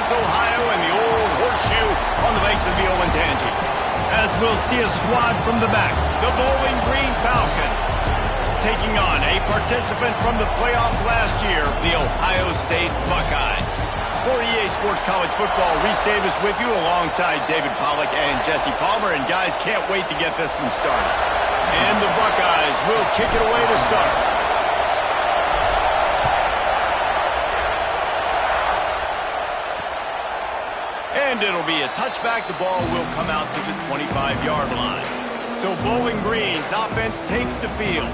Ohio, and the old horseshoe on the banks of the Olentangy. As we'll see a squad from the back, the Bowling Green Falcons, taking on a participant from the playoffs last year, the Ohio State Buckeyes. For EA Sports College Football, Reese Davis with you alongside David Pollack and Jesse Palmer, and guys, can't wait to get this one started. And the Buckeyes will kick it away to start. And it'll be a touchback. The ball will come out to the 25-yard line. So Bowling Green's offense takes the field.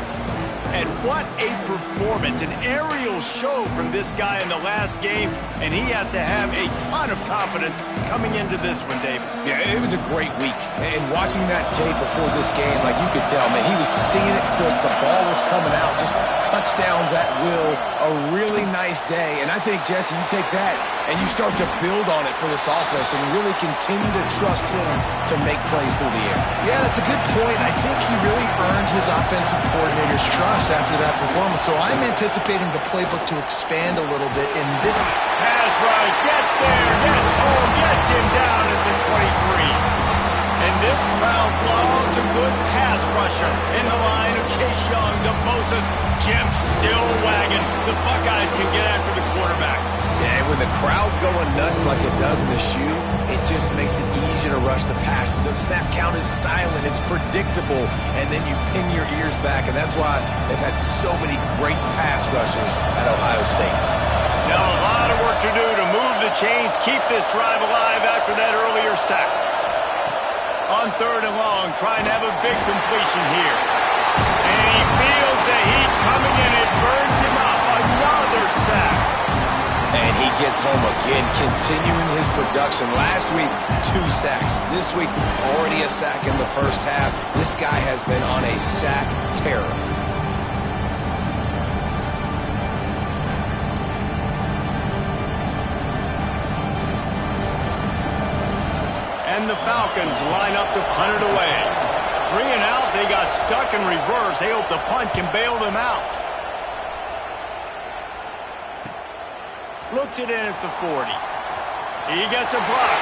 And what a performance, an aerial show from this guy in the last game, and he has to have a ton of confidence coming into this one, David. Yeah, it was a great week. And watching that tape before this game, like you could tell, man, he was seeing it quick. The ball was coming out, just touchdowns at will. A really nice day. And I think, Jesse, you take that and you start to build on it for this offense and really continue to trust him to make plays through the air. Yeah, that's a good point. I think he really earned his offensive coordinator's trust after that performance. So I'm anticipating the playbook to expand a little bit in this. Pass rush, gets there, gets home, gets him down at the 23. And this crowd loves a good pass rusher in the line of Chase Young to Moses. Jim still wagging. The Buckeyes can get after the quarterback. Yeah, when the crowd's going nuts like it does in the shoe, it just makes it easier to rush the pass. The snap count is silent. It's predictable. And then you pin your ears back. And that's why they've had so many great pass rushers at Ohio State. Now a lot of work to do to move the chains, keep this drive alive after that earlier sack. On 3rd and long, trying to have a big completion here. And he feels the heat coming in. It burns him up. Another sack. And he gets home again, continuing his production. Last week, 2 sacks. This week, already a sack in the first half. This guy has been on a sack terror. And the Falcons line up to punt it away. 3 and out, they got stuck in reverse. They hope the punt can bail them out. Looks it in at the 40. He gets a block.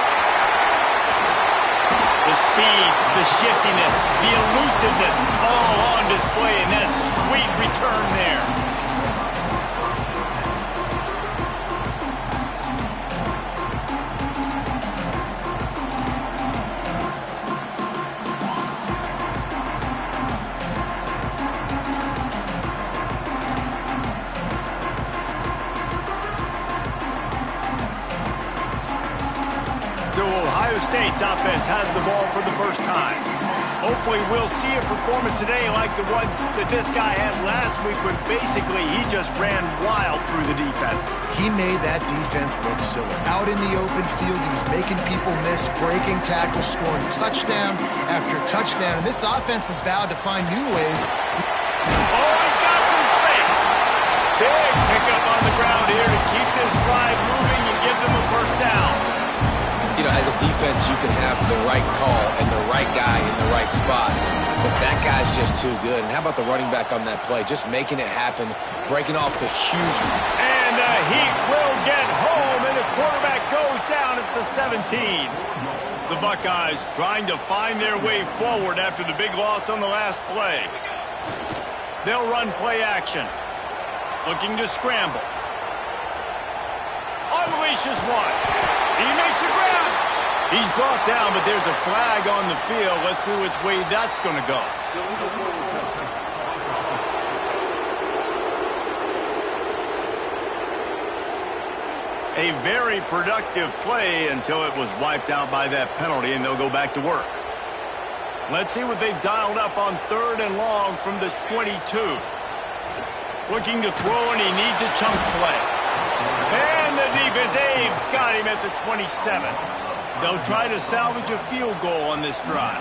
The speed, the shiftiness, the elusiveness, all on display in that sweet return there. Ohio State's offense has the ball for the first time. Hopefully we'll see a performance today like the one that this guy had last week when basically he just ran wild through the defense. He made that defense look silly. Out in the open field, he was making people miss, breaking tackles, scoring touchdown after touchdown. And this offense has vowed to find new ways. Oh, he's got some space. Big pickup on the ground here to keep this drive moving and give them a first down. You know, as a defense, you can have the right call and the right guy in the right spot, but that guy's just too good. And how about the running back on that play? Just making it happen, breaking off the huge... And the Heat will get home, and the quarterback goes down at the 17. The Buckeyes trying to find their way forward after the big loss on the last play. They'll run play action, looking to scramble. Unleashes one. He makes a grab. He's brought down, but there's a flag on the field. Let's see which way that's going to go. A very productive play until it was wiped out by that penalty, and they'll go back to work. Let's see what they've dialed up on 3rd and long from the 22. Looking to throw, and he needs a chunk play. And the defense, they've got him at the 27. They'll try to salvage a field goal on this drive.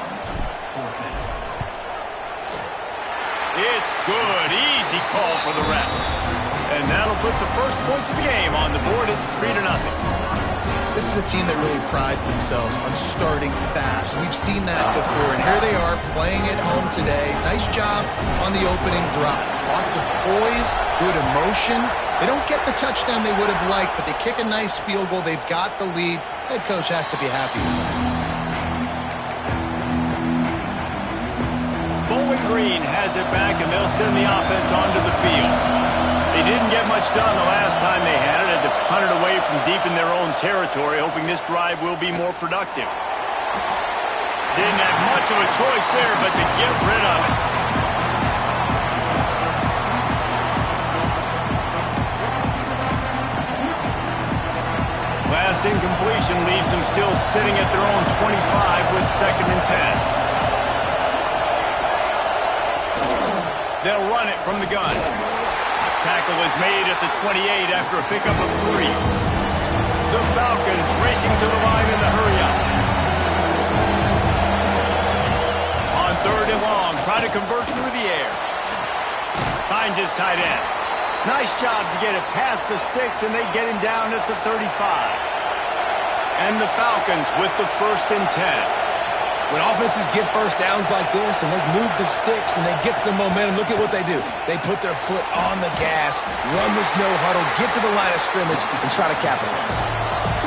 It's good. Easy call for the refs. And that'll put the first points of the game on the board. It's 3-0. This is a team that really prides themselves on starting fast. We've seen that before, and here they are playing at home today. Nice job on the opening drive. Lots of poise, good emotion. They don't get the touchdown they would have liked, but they kick a nice field goal. They've got the lead. Head coach has to be happy with that. Bowling Green has it back, and they'll send the offense onto the field. They didn't get much done the last time they had it. Had to punt it away from deep in their own territory, hoping this drive will be more productive. Didn't have much of a choice there, but to get rid of it. Last incompletion leaves them still sitting at their own 25 with 2nd and 10. They'll run it from the gun. Tackle is made at the 28 after a pickup of 3. The Falcons racing to the line in the hurry-up. On 3rd and long, try to convert through the air. Finds his tight end. Nice job to get it past the sticks, and they get him down at the 35. And the Falcons with the 1st and 10. When offenses get first downs like this and they move the sticks and they get some momentum, look at what they do. They put their foot on the gas, run this no huddle, get to the line of scrimmage, and try to capitalize.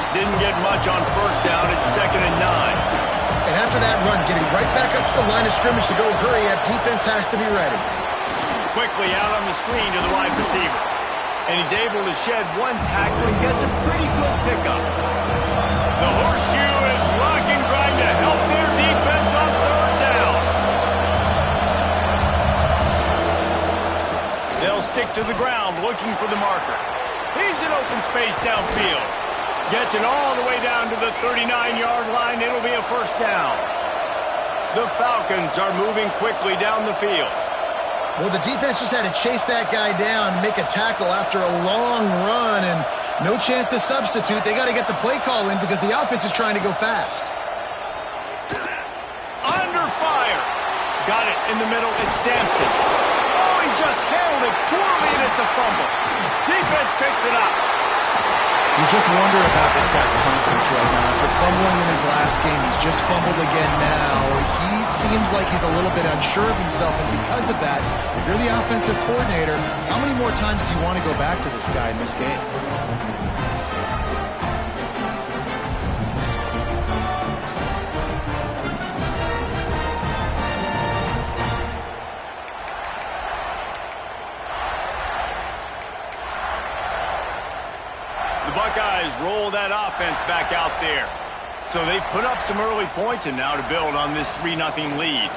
Didn't get much on 1st down. It's 2nd and 9. And after that run, getting right back up to the line of scrimmage to go hurry up, defense has to be ready. Quickly out on the screen to the wide receiver. And he's able to shed one tackle and gets a pretty good pickup. The horseshoe is rocking, trying to help their defense on 3rd down. They'll stick to the ground looking for the marker. He's in open space downfield. Gets it all the way down to the 39-yard line. It'll be a 1st down. The Falcons are moving quickly down the field. Well, the defense just had to chase that guy down, make a tackle after a long run, and no chance to substitute. They got to get the play call in because the offense is trying to go fast. Under fire. Got it in the middle. It's Sampson. Oh, he just handled it poorly, and it's a fumble. Defense picks it up. You just wonder about this guy's confidence right now. After fumbling in his last game, he's just fumbled again now. He seems like he's a little bit unsure of himself, and because of that, if you're the offensive coordinator, how many more times do you want to go back to this guy in this game? Buckeyes roll that offense back out there. So they've put up some early points and now to build on this 3-0 lead.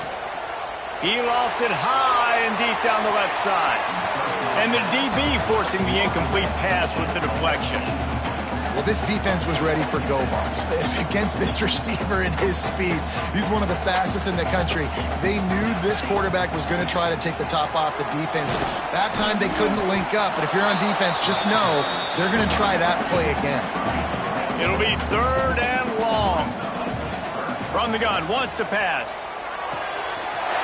He lofts it high and deep down the left side. And the DB forcing the incomplete pass with the deflection. Well, this defense was ready for go balls against this receiver and his speed. He's one of the fastest in the country. They knew this quarterback was going to try to take the top off the defense. That time they couldn't link up, but if you're on defense, just know they're going to try that play again. It'll be 3rd and long. From the gun, wants to pass.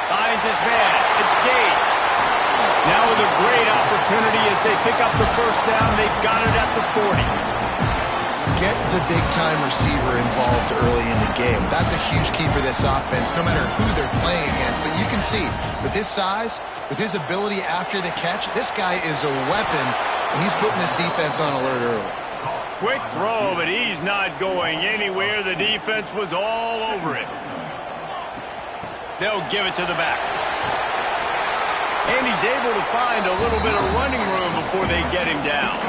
Finds his man. It's Gage. Now with a great opportunity as they pick up the 1st down. They've got it at the 40. Get the big-time receiver involved early in the game. That's a huge key for this offense, no matter who they're playing against. But you can see, with his size, with his ability after the catch, this guy is a weapon, and he's putting this defense on alert early. Quick throw, but he's not going anywhere. The defense was all over it. They'll give it to the back. And he's able to find a little bit of running room before they get him down.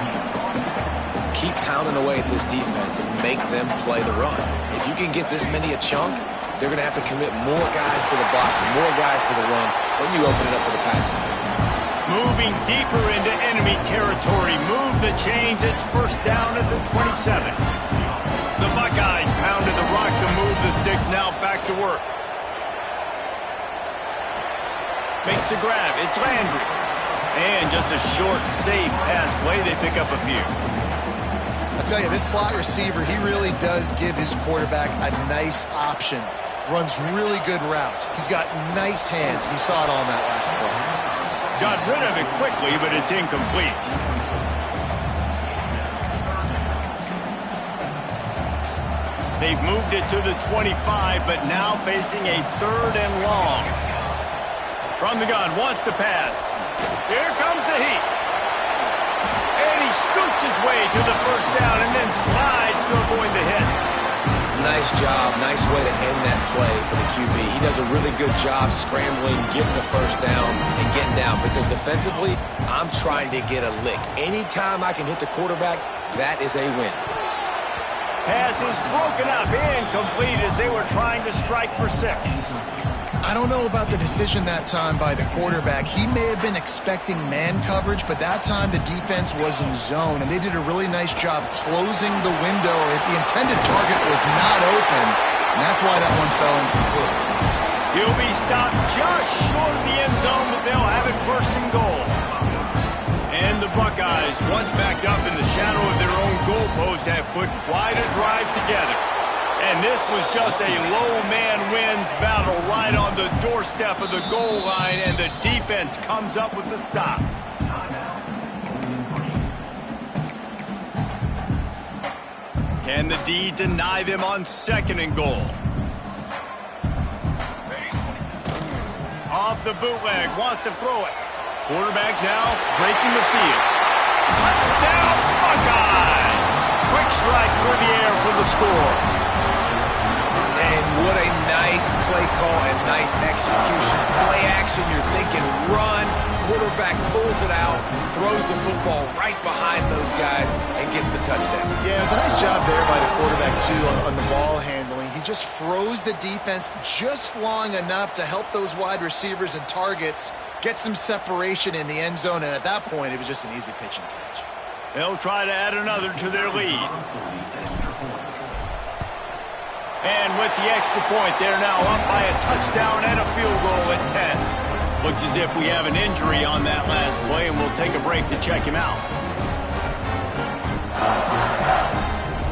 Keep pounding away at this defense and make them play the run. If you can get this many a chunk, they're going to have to commit more guys to the box and more guys to the run. Then you open it up for the passing game. Moving deeper into enemy territory. Move the chains. It's 1st down at the 27. The Buckeyes pounded the rock to move the sticks. Now back to work. Makes the grab. It's Landry. And just a short, safe pass play. They pick up a few. A tell you, this slot receiver, he really does give his quarterback a nice option. Runs really good routes. He's got nice hands, and you saw it all in that last play. Got rid of it quickly, but it's incomplete. They've moved it to the 25, but now facing a 3rd and long. From the gun, wants to pass. Here comes the heat. And he scoots his way to the first down and then slides to avoid the hit. Nice job. Nice way to end that play for the QB. He does a really good job scrambling, getting the first down, and getting down. Because defensively, I'm trying to get a lick. Anytime I can hit the quarterback, that is a win. Pass is broken up, incomplete as they were trying to strike for 6. I don't know about the decision that time by the quarterback. He may have been expecting man coverage, but that time the defense was in zone, and they did a really nice job closing the window. The intended target was not open, and that's why that one fell incomplete. He'll be stopped just short of the end zone, but they'll have it 1st and goal. And the Buckeyes, once backed up in the shadow of their own goalpost, have put quite a drive together. And this was just a low-man wins battle right on the doorstep of the goal line, and the defense comes up with the stop. Can the D deny them on 2nd and goal? Off the bootleg, wants to throw it. Quarterback now breaking the field. Touchdown, Buckeyes! Quick strike through the air for the score. And what a nice play call and nice execution. Play action, you're thinking run. Quarterback pulls it out, throws the football right behind those guys, and gets the touchdown. Yeah, it was a nice job there by the quarterback, too, on the ball handling. He just froze the defense just long enough to help those wide receivers and targets get some separation in the end zone, and at that point, it was just an easy pitch and catch. They'll try to add another to their lead. And with the extra point, they're now up by a touchdown and a field goal at 10. Looks as if we have an injury on that last play, and we'll take a break to check him out.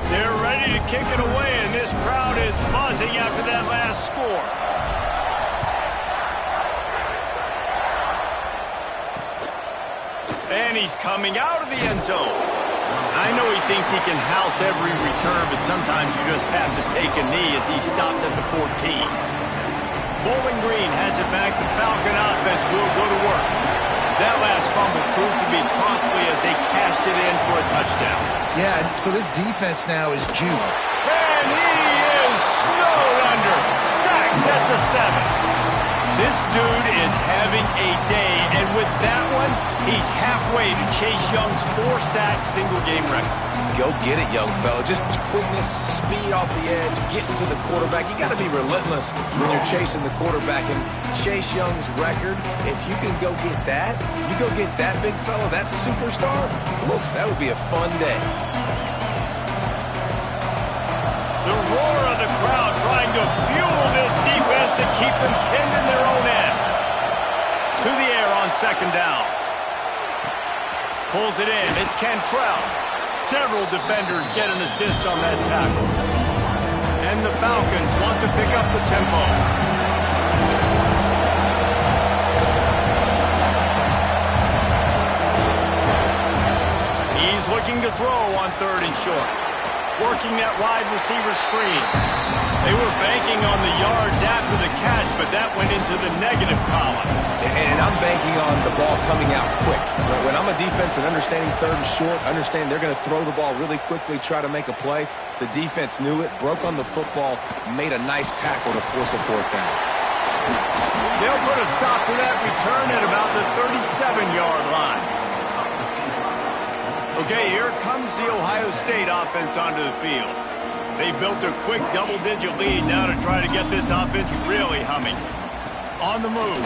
They're ready to kick it away, and this crowd is buzzing after that last score. And he's coming out of the end zone. I know he thinks he can house every return, but sometimes you just have to take a knee as he stopped at the 14. Bowling Green has it back. The Falcon offense will go to work. That last fumble proved to be costly as they cashed it in for a touchdown. Yeah, so this defense now is June. And he is snowed under. Sacked at the 7. This dude is having a day, and with that one, he's halfway to Chase Young's 4-sack single-game record. Go get it, young fella. Just quickness, speed off the edge, getting to the quarterback. You got to be relentless when you're chasing the quarterback. And Chase Young's record, if you can go get that, you go get that big fella, that superstar, oof, that would be a fun day. The roar of the crowd trying to fuel this defense to keep them pinned in their own end. To the air on 2nd down. Pulls it in. It's Cantrell. Several defenders get an assist on that tackle. And the Falcons want to pick up the tempo. He's looking to throw on 3rd and short. Working that wide receiver screen. They were banking on the yards after the catch, but that went into the negative column. And I'm banking on the ball coming out quick. When I'm a defense and understanding 3rd and short, understand they're going to throw the ball really quickly, try to make a play. The defense knew it, broke on the football, made a nice tackle to force a 4th down. They'll put a stop to that return at about the 37-yard line. Okay, here comes the Ohio State offense onto the field. They built a quick double-digit lead now to try to get this offense really humming. On the move.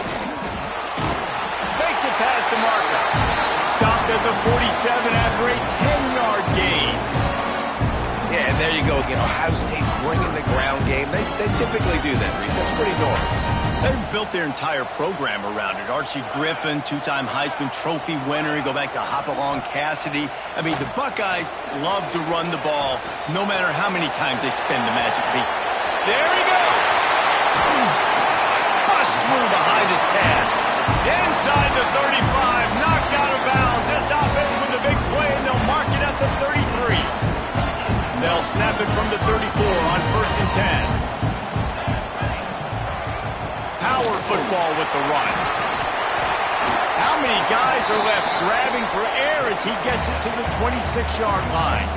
Makes it past the marker. Stopped at the 47 after a 10-yard gain. Yeah, and there you go again. Ohio State bringing the ground game. They typically do that, Reese. That's pretty normal. They've built their entire program around it. Archie Griffin, two-time Heisman Trophy winner. You go back to Hopalong Cassidy. I mean, the Buckeyes love to run the ball, no matter how many times they spin the magic beat. There he goes! Bust through behind his pad. Inside the 35, knocked out of bounds. This offense with the big play, and they'll mark it at the 33. They'll snap it from the 34 on 1st and 10. Power football with the run. How many guys are left grabbing for air as he gets it to the 26-yard line?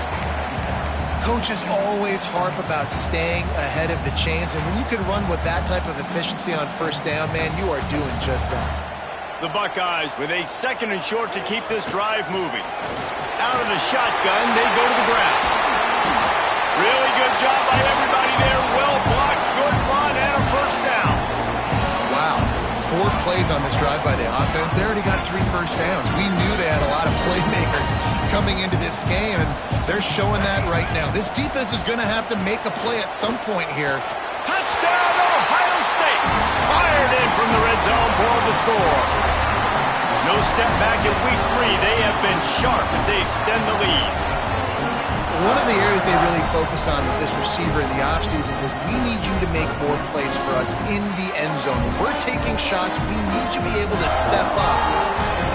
Coaches always harp about staying ahead of the chains, and when you can run with that type of efficiency on 1st down, man, you are doing just that. The Buckeyes with a 2nd and short to keep this drive moving. Out of the shotgun, they go to the ground. Really good job by everybody there. Well blocked, good run, and a 1st down. Wow, 4 plays on this drive by the offense. They already got 3 first downs. We knew they had a lot of playmakers coming into this game, and they're showing that right now. This defense is going to have to make a play at some point here. Touchdown, Ohio State! Fired in from the red zone for the score. No step back in week 3. They have been sharp as they extend the lead. One of the areas they really focused on with this receiver in the offseason was we need you to make more plays for us in the end zone. When we're taking shots, we need you to be able to step up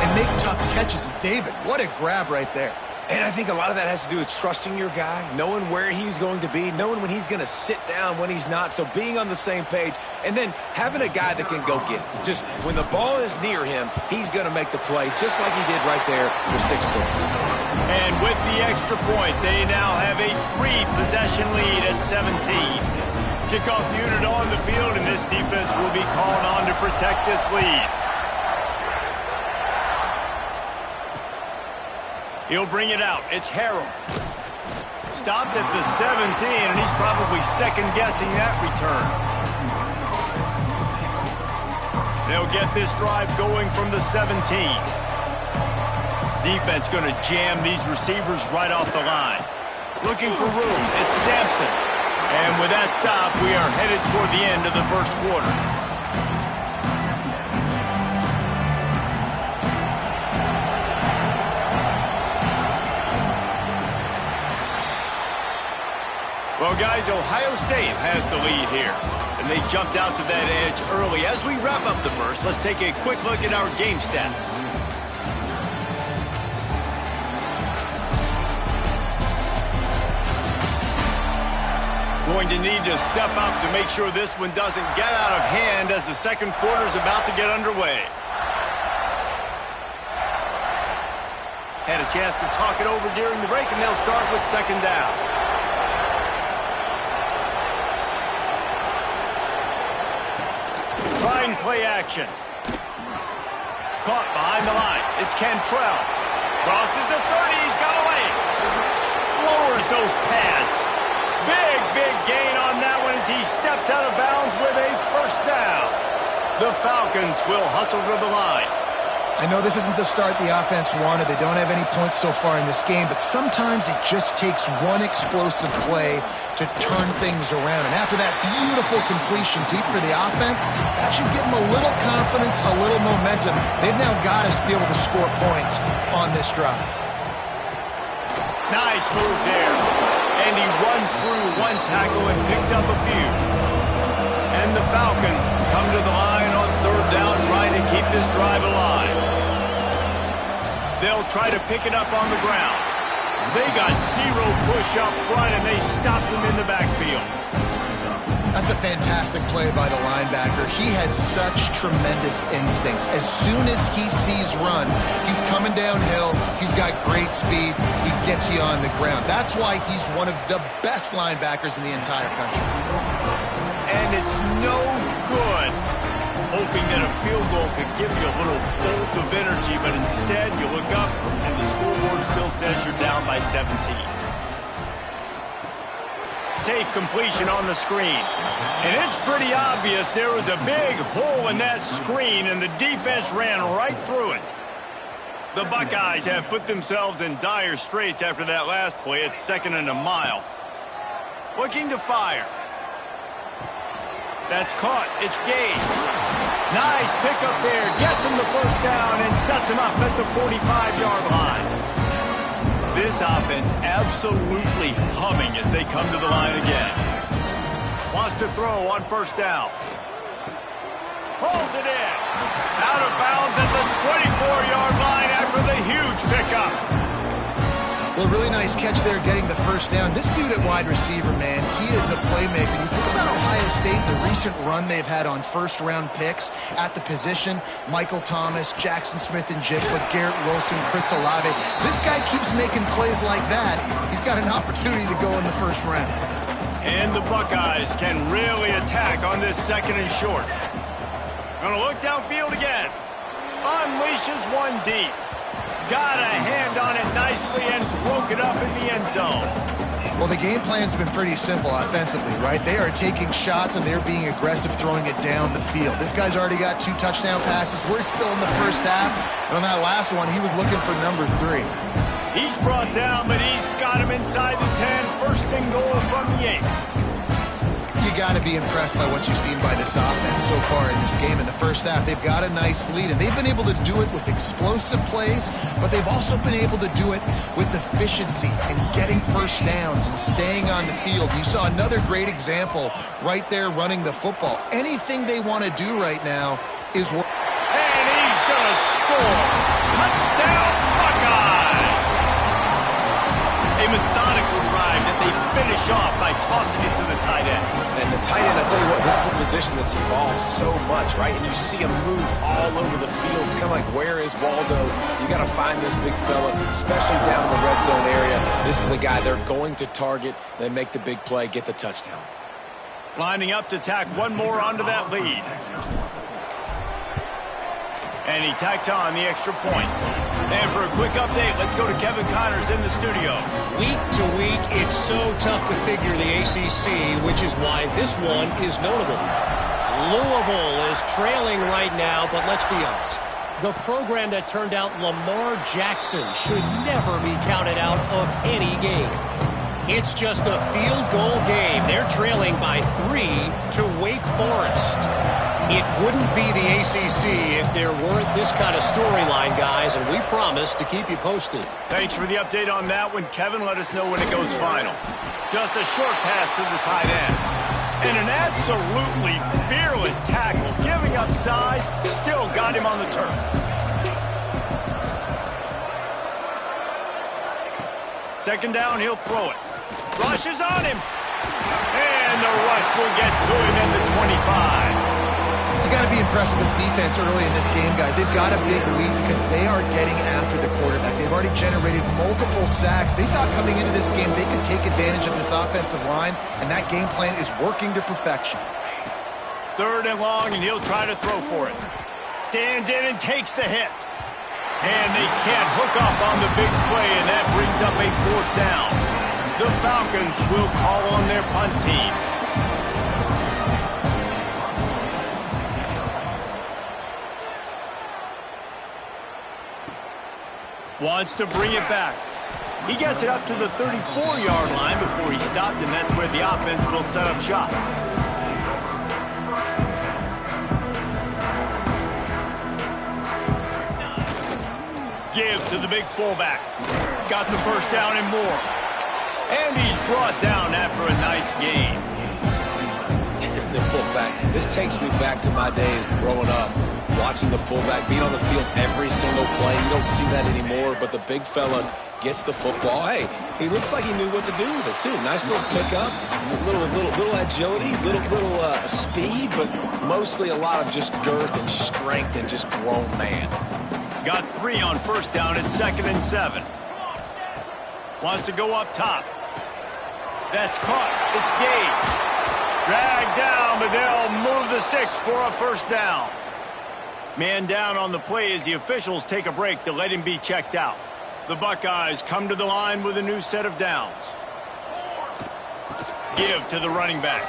and make tough catches. And David, what a grab right there. And I think a lot of that has to do with trusting your guy, knowing where he's going to be, knowing when he's going to sit down, when he's not. So being on the same page, and then having a guy that can go get it. Just when the ball is near him, he's going to make the play, just like he did right there for 6 points. And with the extra point, they now have a 3-possession lead at 17. Kickoff unit on the field, and this defense will be called on to protect this lead. He'll bring it out. It's Harrell. Stopped at the 17, and he's probably second-guessing that return. They'll get this drive going from the 17. Defense going to jam these receivers right off the line. Looking for room. It's Sampson. And with that stop, we are headed toward the end of the 1st quarter. Well, guys, Ohio State has the lead here, and they jumped out to that edge early. As we wrap up the 1st, let's take a quick look at our game stats. Going to need to step up to make sure this one doesn't get out of hand as the 2nd quarter is about to get underway. Had a chance to talk it over during the break, and they'll start with 2nd down. Trying play action. Caught behind the line. It's Cantrell. Crosses the 30. He's got away. Lowers those pads. Big gain on that one as he steps out of bounds with a 1st down. The Falcons will hustle to the line. I know this isn't the start the offense wanted. They don't have any points so far in this game, but sometimes it just takes one explosive play to turn things around. And after that beautiful completion deep for the offense, that should give them a little confidence, a little momentum. They've now got us to be able to score points on this drive. Nice move there. And he runs through one tackle and picks up a few. And the Falcons come to the line on 3rd down, trying to keep this drive alive. They'll try to pick it up on the ground. They got 0 push up front, and they stopped him in the backfield. That's a fantastic play by the linebacker. He has such tremendous instincts. As soon as he sees run, he's coming downhill. He's got great speed. He gets you on the ground. That's why he's one of the best linebackers in the entire country. And it's no good hoping that a field goal could give you a little bolt of energy, but instead you look up and the scoreboard still says you're down by 17. Safe completion on the screen. And it's pretty obvious there was a big hole in that screen, and the defense ran right through it. The Buckeyes have put themselves in dire straits after that last play. It's 2nd and a mile. Looking to fire. That's caught. It's Gage. Nice pickup there. Gets him the first down and sets him up at the 45-yard line. This offense absolutely humming as they come to the line again. Wants to throw on first down. Pulls it in. Out of bounds at the 24-yard line after the huge pickup. Well, really nice catch there getting the first down. This dude at wide receiver, man, he is a playmaker. You think about Ohio State, the recent run they've had on first-round picks at the position. Michael Thomas, Jackson Smith and Jigba, Garrett Wilson, Chris Olave. This guy keeps making plays like that. He's got an opportunity to go in the first round. And the Buckeyes can really attack on this second and short. Gonna look downfield again. Unleashes one deep. Got a hand on it nicely and broke it up in the end zone. Well, the game plan's been pretty simple offensively, right? They are taking shots and they're being aggressive throwing it down the field. This guy's already got 2 touchdown passes. We're still in the first half. And on that last one, he was looking for number 3. He's brought down, but he's got him inside the 10. First and goal from the 8. You got to be impressed by what you've seen by this offense so far in this game. In the first half, they've got a nice lead, and they've been able to do it with explosive plays, but they've also been able to do it with efficiency and getting first downs and staying on the field. You saw another great example right there running the football. Anything they want to do right now is work. And he's going to score. Touchdown, Buckeyes! A methodical drive that they finish off by tossing it to the tight end. And the tight end, I'll tell you what, this is a position that's evolved so much, right? And you see him move all over the field. It's kind of like, where is Waldo? You got to find this big fella, especially down in the red zone area. This is the guy they're going to target, then make the big play, get the touchdown. Lining up to tack one more onto that lead. And he tacked on the extra point. And for a quick update, let's go to Kevin Connors in the studio. Week to week, it's so tough to figure the ACC, which is why this one is notable. Louisville is trailing right now, but let's be honest. The program that turned out Lamar Jackson should never be counted out of any game. It's just a field goal game. They're trailing by 3 to Wake Forest. It wouldn't be the ACC if there weren't this kind of storyline, guys, and we promise to keep you posted. Thanks for the update on that one, Kevin. Let us know when it goes final. Just a short pass to the tight end. And an absolutely fearless tackle, giving up size, still got him on the turf. Second down, he'll throw it. Rush is on him. And the rush will get to him at the 25. You got to be impressed with this defense early in this game, guys. They've got a big lead because they are getting after the quarterback. They've already generated multiple sacks. They thought coming into this game they could take advantage of this offensive line, and that game plan is working to perfection. Third and long, and he'll try to throw for it. Stands in and takes the hit. And they can't hook up on the big play, and that brings up a 4th down. The Falcons will call on their punt team. Wants to bring it back. He gets it up to the 34-yard line before he stopped, and that's where the offense will set up shop. Give to the big fullback. Got the first down and more. And he's brought down after a nice game. The fullback. This takes me back to my days growing up, watching the fullback being on the field every single play. You don't see that anymore, but the big fella gets the football. Hey, he looks like he knew what to do with it, too. Nice little pickup, little agility, little speed, but mostly a lot of just girth and strength and just grown man. Got 3 on first down at 2nd and 7. Wants to go up top. That's caught. It's Gage. Dragged down, but they'll move the sticks for a first down. Man down on the play as the officials take a break to let him be checked out. The Buckeyes come to the line with a new set of downs. Give to the running back.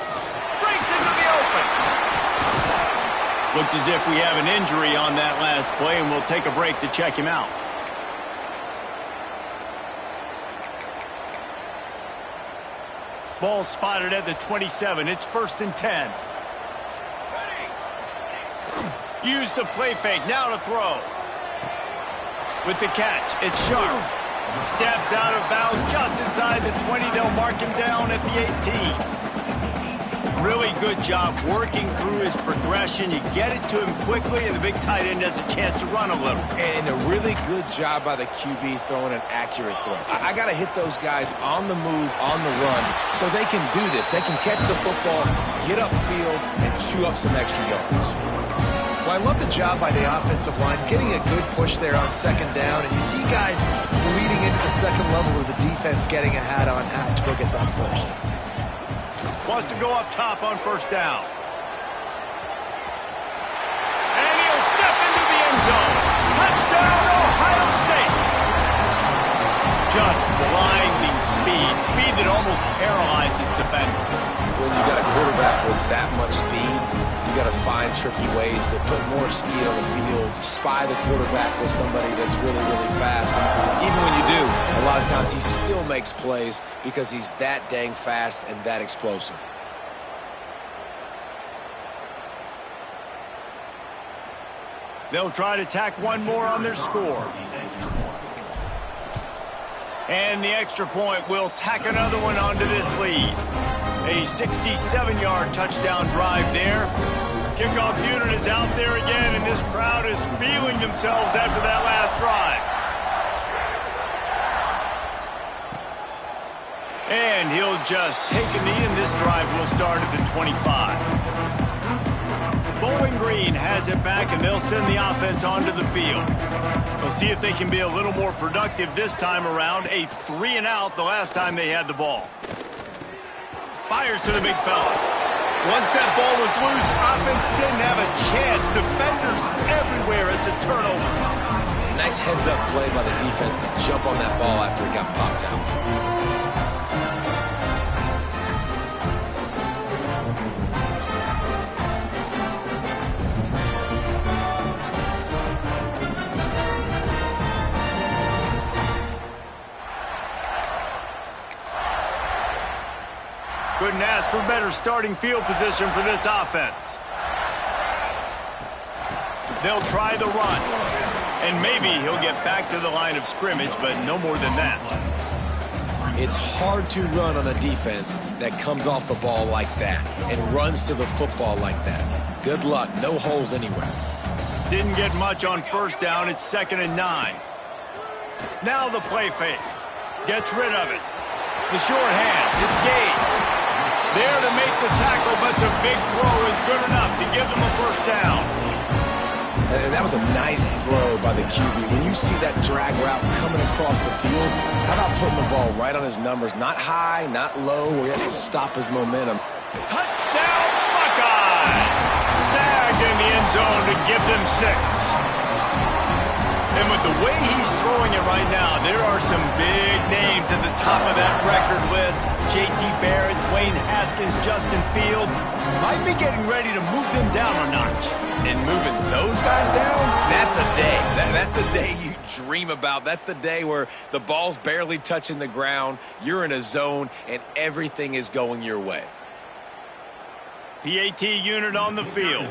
Breaks into the open. Looks as if we have an injury on that last play, and we'll take a break to check him out. Ball spotted at the 27. It's 1st and 10. Use the play fake. Now to throw. With the catch, it's Sharp. Steps out of bounds just inside the 20. They'll mark him down at the 18. Really good job working through his progression. You get it to him quickly, and the big tight end has a chance to run a little. And a really good job by the QB throwing an accurate throw. I got to hit those guys on the move, on the run, so they can do this. They can catch the football, get upfield, and chew up some extra yards. Well, I love the job by the offensive line, getting a good push there on second down, and you see guys leading into the second level of the defense getting a hat on hat to go get that first. Wants to go up top on first down. And he'll step into the end zone. Touchdown, Ohio State. Just blinding speed. Speed that almost paralyzes defenders. When you got a quarterback with that much speed, you got to find tricky ways to put more speed on the field, spy the quarterback with somebody that's really, really fast. And even when you do, a lot of times he still makes plays because he's that dang fast and that explosive. They'll try to tack one more on their score. And the extra point will tack another one onto this lead. A 67-yard touchdown drive there. Kickoff unit is out there again, and this crowd is feeling themselves after that last drive. And he'll just take a knee, and this drive will start at the 25. Bowling Green has it back, and they'll send the offense onto the field. We'll see if they can be a little more productive this time around. A 3-and-out the last time they had the ball. Fires to the big fella. Once that ball was loose, offense didn't have a chance. Defenders everywhere. It's a turnover. Nice heads-up play by the defense to jump on that ball after it got popped out. Couldn't ask for better starting field position for this offense. They'll try the run. And maybe he'll get back to the line of scrimmage, but no more than that. It's hard to run on a defense that comes off the ball like that and runs to the football like that. Good luck. No holes anywhere. Didn't get much on first down. It's 2nd and 9. Now the play fake. Gets rid of it. The short hands. It's Gage. There to make the tackle, but the big throw is good enough to give them a first down. And that was a nice throw by the QB. When you see that drag route coming across the field, how about putting the ball right on his numbers? Not high, not low, where he has to stop his momentum. Touchdown, Buckeyes! Snagged in the end zone to give them 6. And with the way he's throwing it right now, there are some big names at the top of that record list. J.T. Barrett, Dwayne Haskins, Justin Fields might be getting ready to move them down a notch. And moving those guys down, that's a day. That's the day you dream about. That's the day where the ball's barely touching the ground, you're in a zone, and everything is going your way. PAT unit on the field.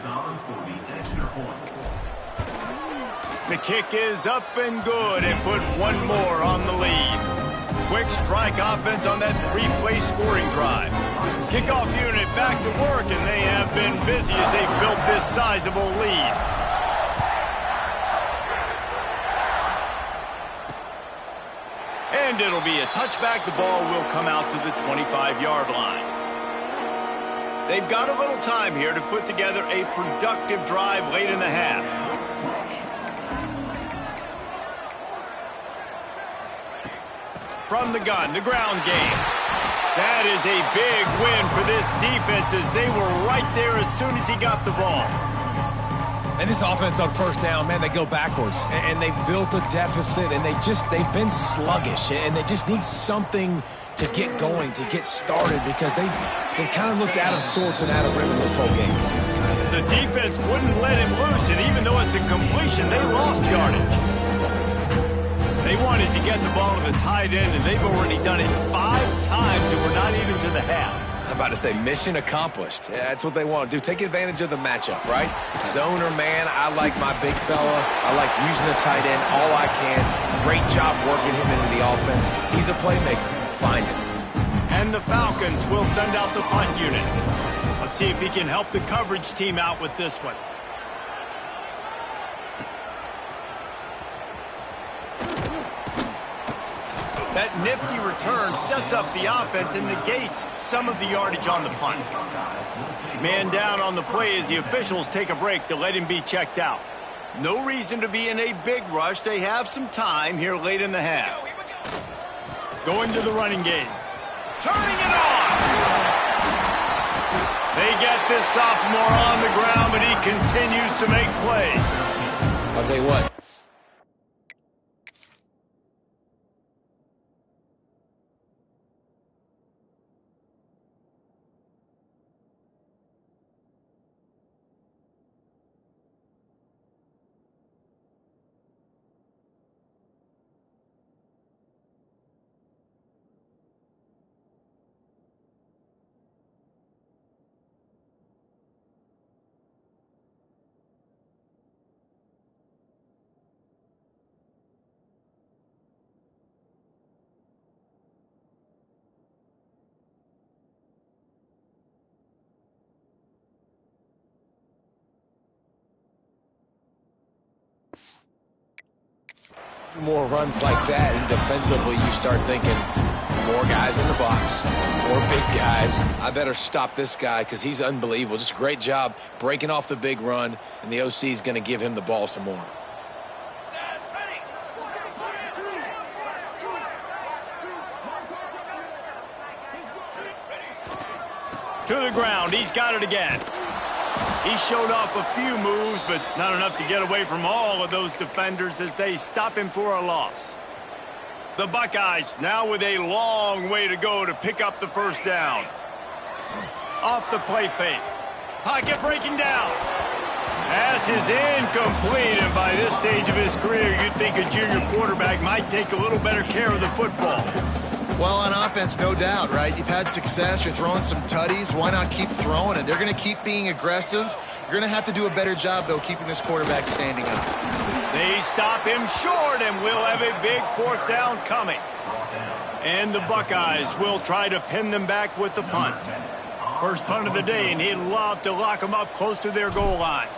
The kick is up and good, and put one more on the lead. Quick strike offense on that 3-play scoring drive. Kickoff unit back to work, and they have been busy as they've built this sizable lead. And it'll be a touchback. The ball will come out to the 25-yard line. They've got a little time here to put together a productive drive late in the half. From the gun, the ground game. That is a big win for this defense as they were right there as soon as he got the ball. And this offense on first down, man, they go backwards. And they've built a deficit, and they've been sluggish. And they just need something to get going, to get started, because they've kind of looked out of sorts and out of rhythm this whole game. The defense wouldn't let him loose, and even though it's a completion, they lost yardage. They wanted to get the ball to the tight end, and they've already done it 5 times, and we're not even to the half. about to say mission accomplished. Yeah, that's what they want to do. Take advantage of the matchup, right? Zone or man, I like my big fella. I like using the tight end all I can. Great job working him into the offense. He's a playmaker. Find him. And the Falcons will send out the punt unit. Let's see if he can help the coverage team out with this one. That nifty return sets up the offense and negates some of the yardage on the punt. Man down on the play as the officials take a break to let him be checked out. No reason to be in a big rush. They have some time here late in the half. Going to the running game. Turning it on! They get this sophomore on the ground, but he continues to make plays. I'll tell you what. More runs like that, and defensively you start thinking more guys in the box, more big guys. I better stop this guy because he's unbelievable. Just a great job breaking off the big run, and the OC is going to give him the ball some more. To the ground, he's got it again. He showed off a few moves, but not enough to get away from all of those defenders as they stop him for a loss. The Buckeyes now with a long way to go to pick up the first down. Off the play fake. Pocket breaking down. Pass is incomplete, and by this stage of his career, you'd think a junior quarterback might take a little better care of the football. Well, on offense, no doubt, right? You've had success. You're throwing some tutties. Why not keep throwing it? They're going to keep being aggressive. You're going to have to do a better job, though, keeping this quarterback standing up. They stop him short, and we'll have a big fourth down coming. And the Buckeyes will try to pin them back with the punt. First punt of the day, and he'd love to lock them up close to their goal line.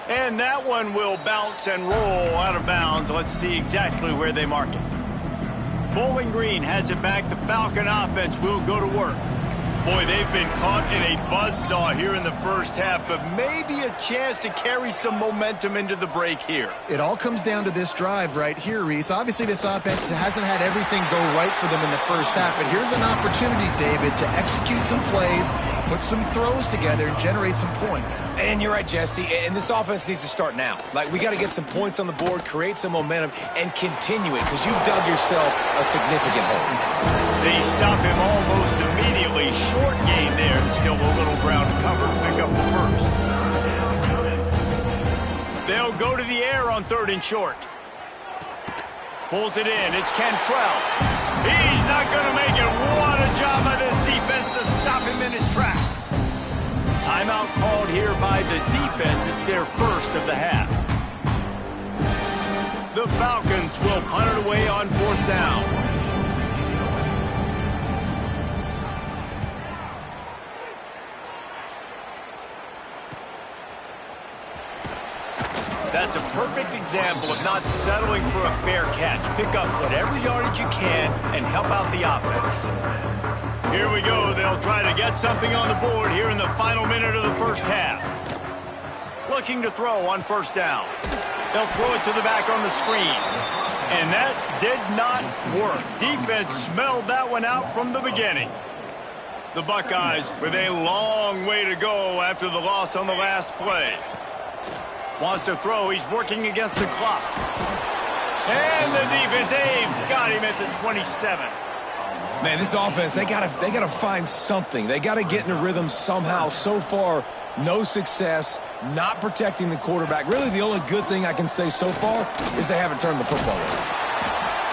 And that one will bounce and roll out of bounds. Let's see exactly where they mark it. Bowling Green has it back. The Falcon offense will go to work. Boy, they've been caught in a buzzsaw here in the first half, but maybe a chance to carry some momentum into the break here. It all comes down to this drive right here, Reese. Obviously, this offense hasn't had everything go right for them in the first half, but here's an opportunity, David, to execute some plays, put some throws together, and generate some points. And you're right, Jesse, and this offense needs to start now. Like, we got to get some points on the board, create some momentum, and continue it, because you've dug yourself a significant hole. They stop him almost immediately. Short game there, and still a little ground to cover to pick up the first. They'll go to the air on 3rd and short. Pulls it in. It's Cantrell. He's not going to make it. What a job by this defense to stop him in his tracks. Timeout called here by the defense. It's their first of the half. The Falcons will punt it away on 4th down. That's a perfect example of not settling for a fair catch. Pick up whatever yardage you can and help out the offense. Here we go. They'll try to get something on the board here in the final minute of the first half. Looking to throw on 1st down. They'll throw it to the back on the screen. And that did not work. Defense smelled that one out from the beginning. The Buckeyes with a long way to go after the loss on the last play. Wants to throw. He's working against the clock. And the defense, they've got him at the 27. Man, this offense, they gotta find something. They gotta get in a rhythm somehow. So far, no success, not protecting the quarterback. Really, the only good thing I can say so far is they haven't turned the football over.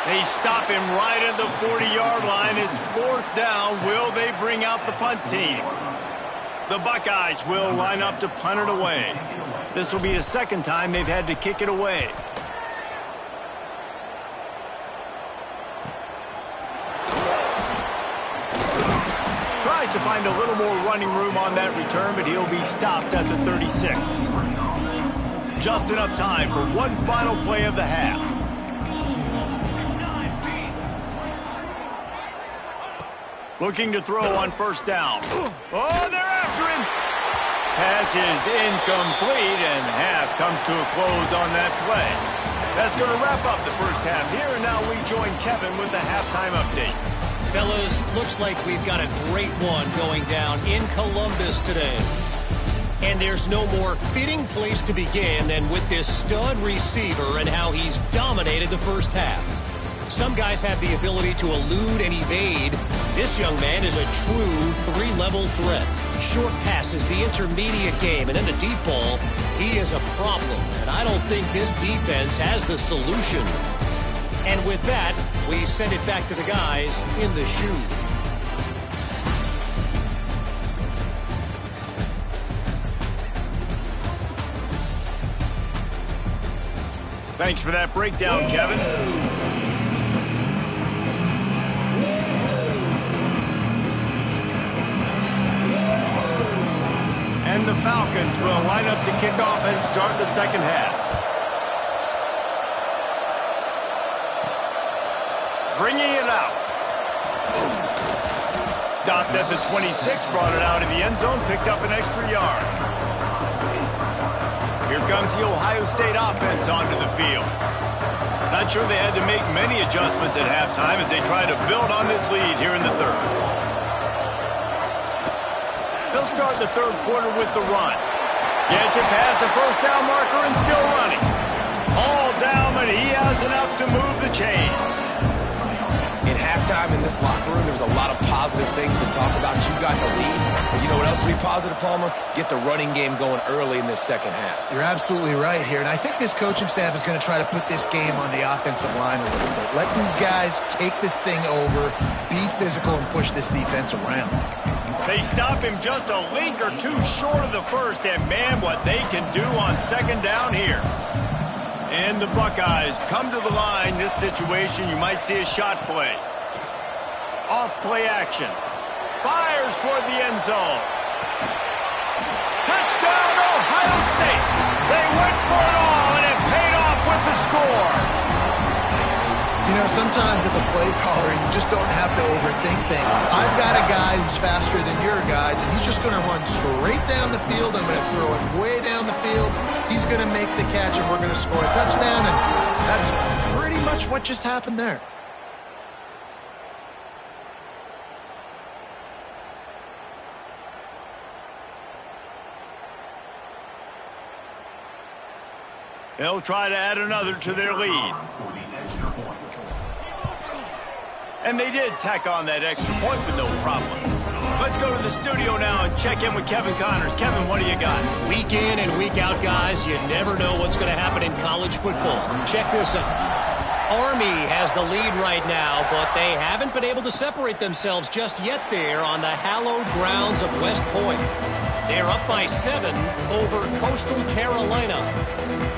They stop him right at the 40-yard line. It's 4th down. Will they bring out the punt team? The Buckeyes will line up to punt it away. This will be the second time they've had to kick it away. Tries to find a little more running room on that return, but he'll be stopped at the 36. Just enough time for one final play of the half. Looking to throw on 1st down. Oh, they're after him. Pass is incomplete, and half comes to a close on that play. That's going to wrap up the first half here, and now we join Kevin with the halftime update. Fellas, looks like we've got a great one going down in Columbus today. And there's no more fitting place to begin than with this stud receiver and how he's dominated the first half. Some guys have the ability to elude and evade. This young man is a true 3-level threat. Short passes, the intermediate game, and then the deep ball, he is a problem. And I don't think this defense has the solution. And with that, we send it back to the guys in the shoe. Thanks for that breakdown, Kevin. And the Falcons will line up to kick off and start the second half. Bringing it out. Stopped at the 26, brought it out in the end zone, picked up an extra yard. Here comes the Ohio State offense onto the field. Not sure they had to make many adjustments at halftime as they try to build on this lead here in the third. They'll start the third quarter with the run. Gets it past the 1st down marker and still running. All down, but he has enough to move the chains. In halftime in this locker room, there was a lot of positive things to talk about. You got the lead. But you know what else would be positive, Palmer? Get the running game going early in this second half. You're absolutely right here. And I think this coaching staff is going to try to put this game on the offensive line a little bit. Let these guys take this thing over, be physical, and push this defense around. They stop him just a link or two short of the first, and man, what they can do on second down here. And the Buckeyes come to the line. This situation, you might see a shot play. Off play action. Fires toward the end zone. Touchdown, Ohio State. They went for it all, and it paid off with the score. You know, sometimes as a play caller, you just don't have to overthink things. I've got a guy who's faster than your guys, and he's just going to run straight down the field. I'm going to throw it way down the field. He's going to make the catch, and we're going to score a touchdown, and that's pretty much what just happened there. They'll try to add another to their lead. And they did tack on that extra point with no problem. Let's go to the studio now and check in with Kevin Connors. Kevin, what do you got? Week in and week out, guys, you never know what's going to happen in college football. Check this out. Army has the lead right now, but they haven't been able to separate themselves just yet there on the hallowed grounds of West Point. They're up by 7 over Coastal Carolina.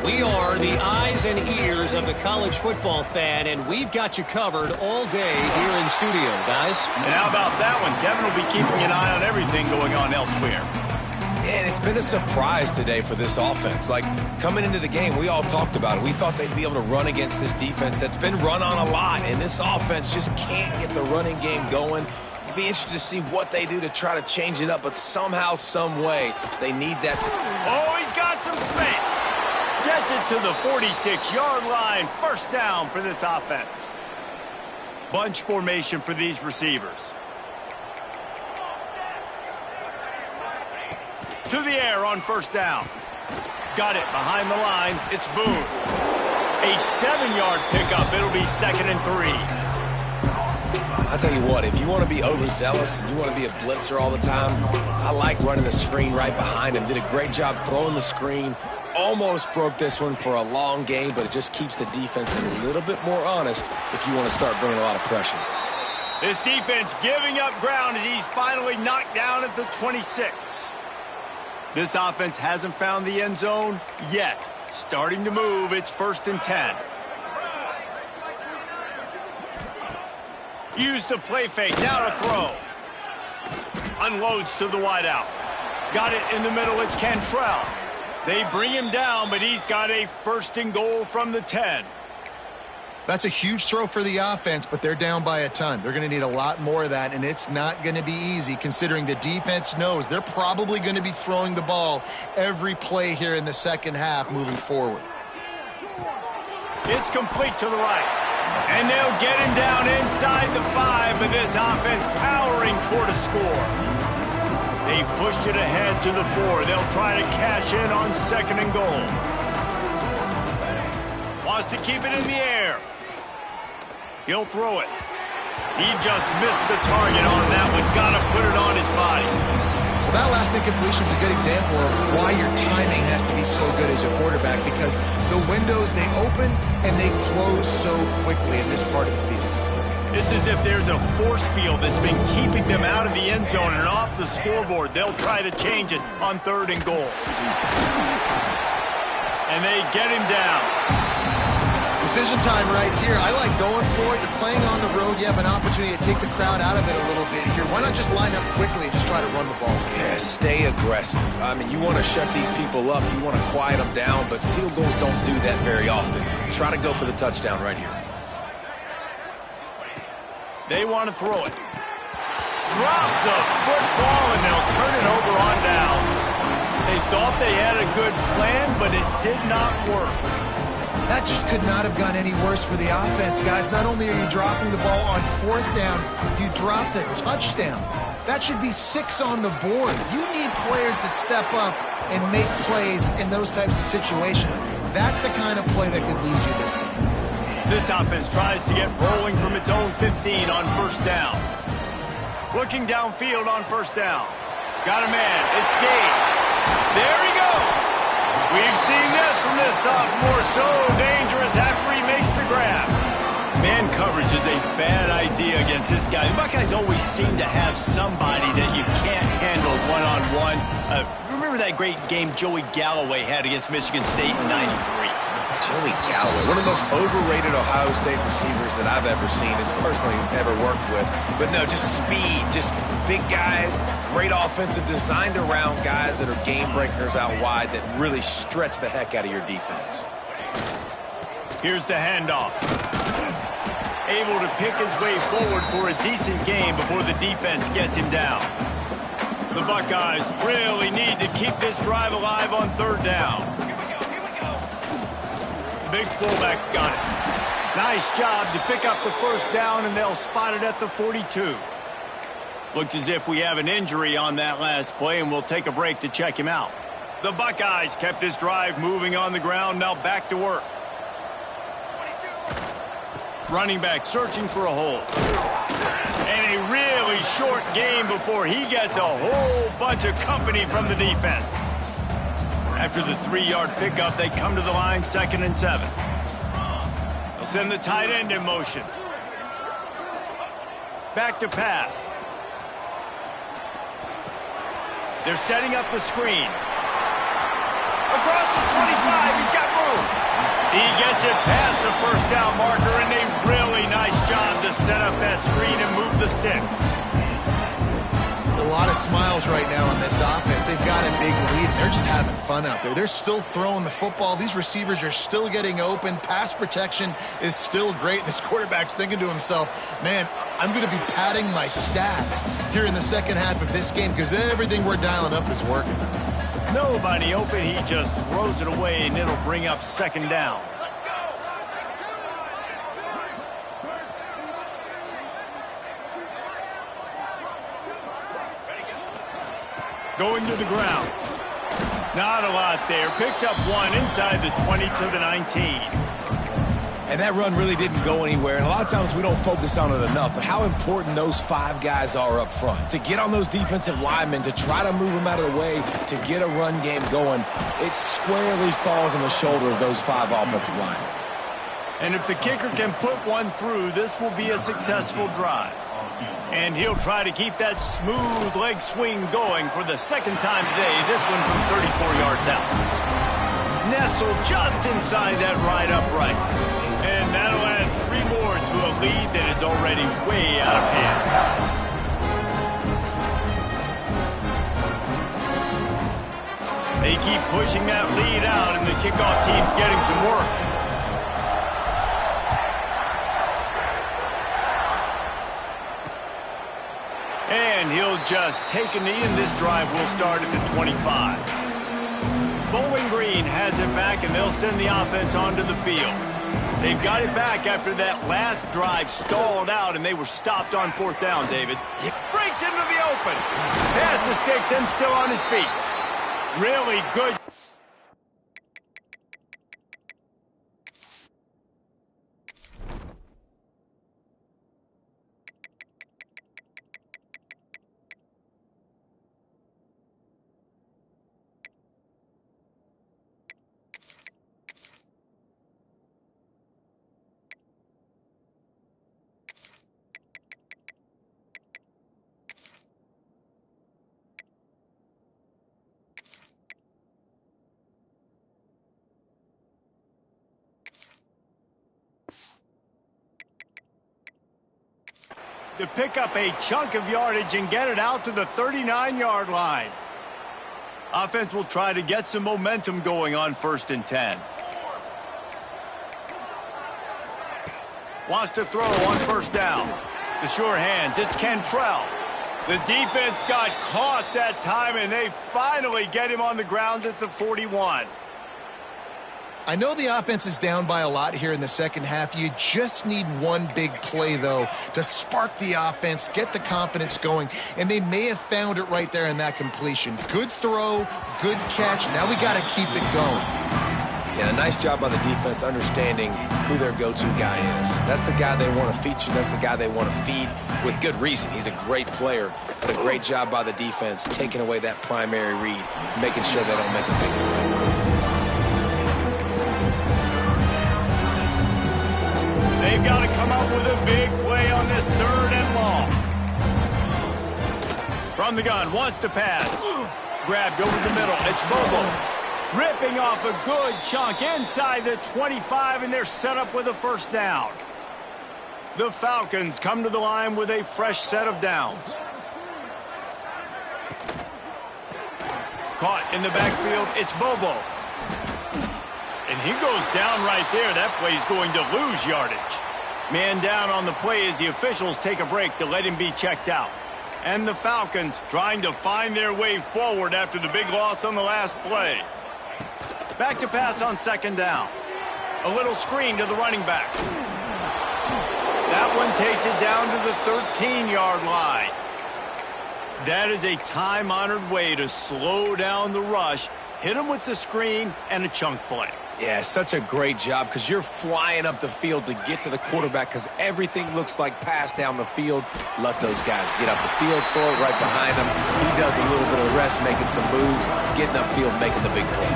We are the eyes and ears of the college football fan, and we've got you covered all day here in studio, guys. And how about that one? Kevin will be keeping an eye on everything going on elsewhere. Yeah, and it's been a surprise today for this offense. Like, coming into the game, we all talked about it. We thought they'd be able to run against this defense that's been run on a lot, and this offense just can't get the running game going. It'd be interesting to see what they do to try to change it up, but somehow, some way, they need that. Oh, he's got some space. Gets it to the 46-yard line. First down for this offense. Bunch formation for these receivers. To the air on first down. Got it behind the line. It's Boone. A 7-yard pickup. It'll be 2nd and 3. I'll tell you what, if you want to be overzealous and you want to be a blitzer all the time, I like running the screen right behind him. Did a great job throwing the screen, almost broke this one for a long game, but it just keeps the defense a little bit more honest if you want to start bringing a lot of pressure. This defense giving up ground as he's finally knocked down at the 26. This offense hasn't found the end zone yet. Starting to move, it's 1st and 10. Use the play fake, now to throw. Unloads to the wideout. Got it in the middle, it's Cantrell. They bring him down, but he's got a 1st and goal from the 10. That's a huge throw for the offense, but they're down by a ton. They're going to need a lot more of that, and it's not going to be easy considering the defense knows they're probably going to be throwing the ball every play here in the second half moving forward. It's complete to the right. And they'll get him down inside the 5, but this offense powering toward a score. They've pushed it ahead to the 4. They'll try to cash in on 2nd and goal. Wants to keep it in the air. He'll throw it. He just missed the target on that one. Got to put it on his body. Well, that last incompletion is a good example of why your timing has to be so good as a quarterback, because the windows, they open and they close so quickly in this part of the field. It's as if there's a force field that's been keeping them out of the end zone and off the scoreboard. They'll try to change it on 3rd and goal. And they get him down. Decision time right here. I like going for it. You're playing on the road. You have an opportunity to take the crowd out of it a little bit here. Why not just line up quickly and just try to run the ball? Yeah, stay aggressive. I mean, you want to shut these people up. You want to quiet them down, but field goals don't do that very often. Try to go for the touchdown right here. They want to throw it. Drop the football, and they'll turn it over on downs. They thought they had a good plan, but it did not work. That just could not have gone any worse for the offense, guys. Not only are you dropping the ball on 4th down, you dropped a touchdown. That should be 6 on the board. You need players to step up and make plays in those types of situations. That's the kind of play that could lose you this game. This offense tries to get rolling from its own 15 on 1st down. Looking downfield on 1st down. Got a man. It's Gage. There he goes. We've seen this from this sophomore. So dangerous after he makes the grab. Man coverage is a bad idea against this guy. The Buckeyes always seem to have somebody that you can't handle one-on-one. Remember that great game Joey Galloway had against Michigan State in '93? Joey Galloway, one of the most overrated Ohio State receivers that I've ever seen. It's personally never worked with. But no, just speed, just big guys, great offensive designed around guys that are game breakers out wide that really stretch the heck out of your defense. Here's the handoff. Able to pick his way forward for a decent game before the defense gets him down. The Buckeyes really need to keep this drive alive on 3rd down. Big fullback's got it. Nice job to pick up the 1st down, and they'll spot it at the 42. Looks as if we have an injury on that last play, and we'll take a break to check him out. The Buckeyes kept this drive moving on the ground, now back to work. Running back searching for a hole. And a really short game before he gets a whole bunch of company from the defense. After the 3-yard pickup, they come to the line, 2nd and 7. They'll send the tight end in motion. Back to pass. They're setting up the screen. Across the 25, he's got room. He gets it past the 1st down marker, and a really nice job to set up that screen and move the sticks. A lot of smiles right now on this offense. They've got a big lead. They're just having fun out there. They're still throwing the football. These receivers are still getting open. Pass protection is still great. This quarterback's thinking to himself, man, I'm going to be padding my stats here in the second half of this game because everything we're dialing up is working. Nobody open. He just throws it away, and it'll bring up 2nd down. Going to the ground. Not a lot there. Picks up 1 inside the 20 to the 19. And that run really didn't go anywhere. And a lot of times we don't focus on it enough, but how important those 5 guys are up front. To get on those defensive linemen, to try to move them out of the way, to get a run game going, it squarely falls on the shoulder of those 5 offensive linemen. And if the kicker can put one through, this will be a successful drive. And he'll try to keep that smooth leg swing going for the second time today, this one from 34 yards out. Nestled just inside that right upright. And that'll add 3 more to a lead that is already way out of hand. They keep pushing that lead out, and the kickoff team's getting some work. And he'll just take a knee, and this drive will start at the 25. Bowling Green has it back, and they'll send the offense onto the field. They've got it back after that last drive stalled out, and they were stopped on 4th down, David. Breaks into the open. Past the sticks and still on his feet. Really good. To pick up a chunk of yardage and get it out to the 39-yard line. Offense will try to get some momentum going on 1st and 10. Wants to throw on 1st down. The sure hands, it's Cantrell. The defense got caught that time, and they finally get him on the ground at the 41. I know the offense is down by a lot here in the second half. You just need one big play, though, to spark the offense, get the confidence going, and they may have found it right there in that completion. Good throw, good catch. Now we got to keep it going. Yeah, a nice job by the defense understanding who their go-to guy is. That's the guy they want to feature. That's the guy they want to feed with good reason. He's a great player, but a great job by the defense taking away that primary read, making sure they don't make a big play. They've got to come up with a big play on this 3rd and long. From the gun, wants to pass. Grabbed over the middle. It's Bobo. Ripping off a good chunk inside the 25, and they're set up with a 1st down. The Falcons come to the line with a fresh set of downs. Caught in the backfield. It's Bobo. And he goes down right there. That play's going to lose yardage. Man down on the play as the officials take a break to let him be checked out. And the Falcons trying to find their way forward after the big loss on the last play. Back to pass on 2nd down. A little screen to the running back. That one takes it down to the 13-yard line. That is a time-honored way to slow down the rush, hit him with the screen, and a chunk play. Yeah, such a great job because you're flying up the field to get to the quarterback because everything looks like pass down the field. Let those guys get up the field, throw it right behind him. He does a little bit of the rest, making some moves, getting upfield, making the big play.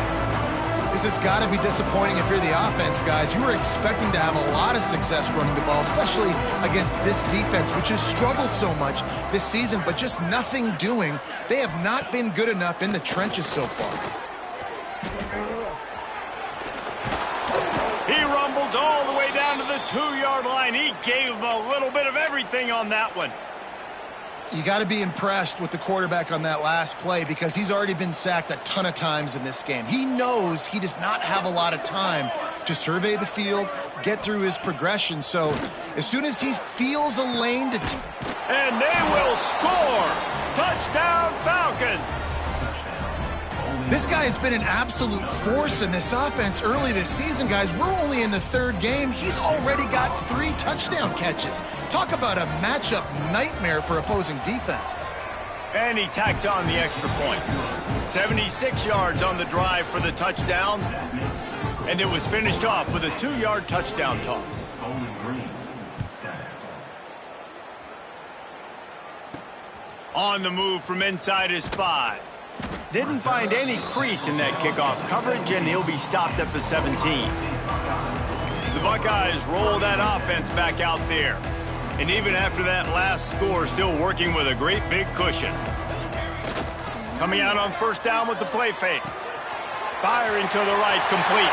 This has got to be disappointing if you're the offense, guys. You were expecting to have a lot of success running the ball, especially against this defense, which has struggled so much this season, but just nothing doing. They have not been good enough in the trenches so far. He rumbles all the way down to the 2-yard line. He gave him a little bit of everything on that one. You got to be impressed with the quarterback on that last play because he's already been sacked a ton of times in this game. He knows he does not have a lot of time to survey the field, get through his progression. So as soon as he feels a lane to... And they will score! Touchdown, Falcons! This guy has been an absolute force in this offense early this season, guys. We're only in the 3rd game. He's already got 3 touchdown catches. Talk about a matchup nightmare for opposing defenses. And he tacks on the extra point. 76 yards on the drive for the touchdown. And it was finished off with a 2-yard touchdown toss. On the move from inside his 5. Didn't find any crease in that kickoff coverage, and he'll be stopped at the 17. The Buckeyes roll that offense back out there. And even after that last score, still working with a great big cushion. Coming out on first down with the play fake. Firing to the right, complete.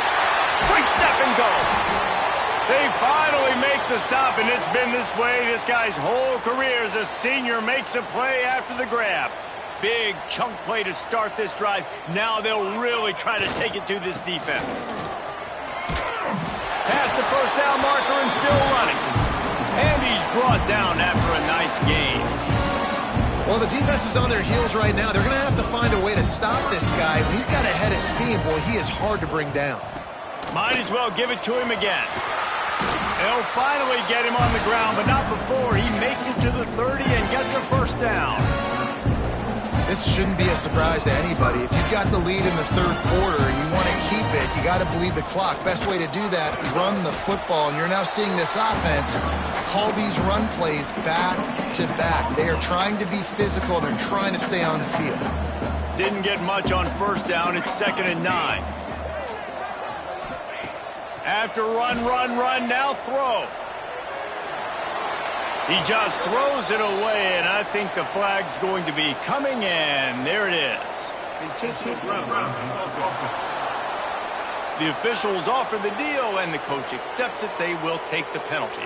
Quick step and go. They finally make the stop, and it's been this way this guy's whole career as a senior makes a play after the grab. Big chunk play to start this drive. Now they'll really try to take it to this defense. Past the first down marker and still running. And he's brought down after a nice gain. Well, the defense is on their heels right now. They're going to have to find a way to stop this guy. When he's got a head of steam, boy, he is hard to bring down. Might as well give it to him again. They'll finally get him on the ground, but not before he makes it to the 30 and gets a first down. This shouldn't be a surprise to anybody. If you've got the lead in the third quarter and you want to keep it, you got to bleed the clock. Best way to do that, run the football. And you're now seeing this offense call these run plays back to back. They are trying to be physical. They're trying to stay on the field. Didn't get much on first down. It's 2nd and 9. After run, now throw. He just throws it away, and I think the flag's going to be coming, and there it is. The officials offer the deal, and the coach accepts it. They will take the penalty.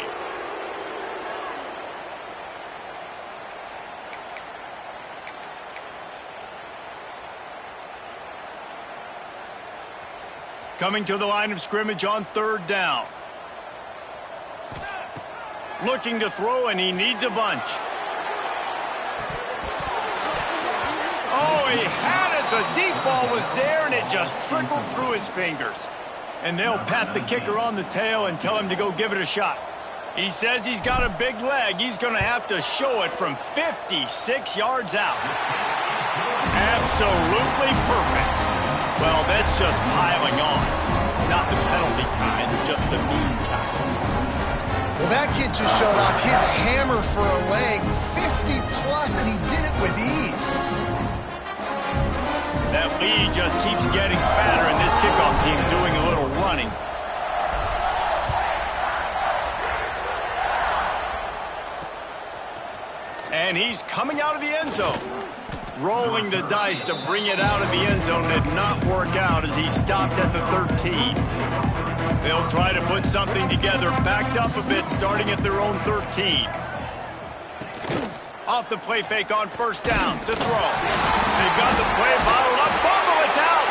Coming to the line of scrimmage on 3rd down. Looking to throw, and he needs a bunch. Oh, he had it. The deep ball was there, and it just trickled through his fingers. And they'll pat the kicker on the tail and tell him to go give it a shot. He says he's got a big leg. He's going to have to show it from 56 yards out. Absolutely perfect. Well, that's just piling on. Not the penalty kind, just the mean kind. Well, that kid just showed off his hammer for a leg, 50-plus, and he did it with ease. That lead just keeps getting fatter, and this kickoff team doing a little running. And he's coming out of the end zone. Rolling the dice to bring it out of the end zone did not work out as he stopped at the 13. They'll try to put something together, backed up a bit, starting at their own 13. Off the play fake on first down to throw. They've got the play bottled up. Fumble, it's out!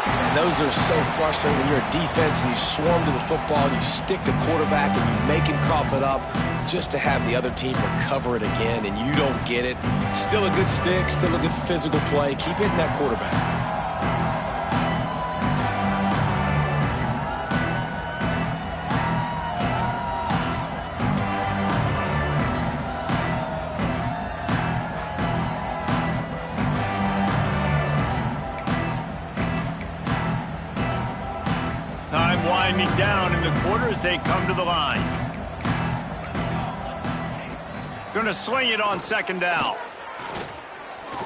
And those are so frustrating when you're a defense and you swarm to the football, you stick the quarterback and you make him cough it up just to have the other team recover it again, and you don't get it. Still a good stick, still a good physical play. Keep hitting that quarterback. Time winding down in the quarter as they come to the line. Going to sling it on 2nd down.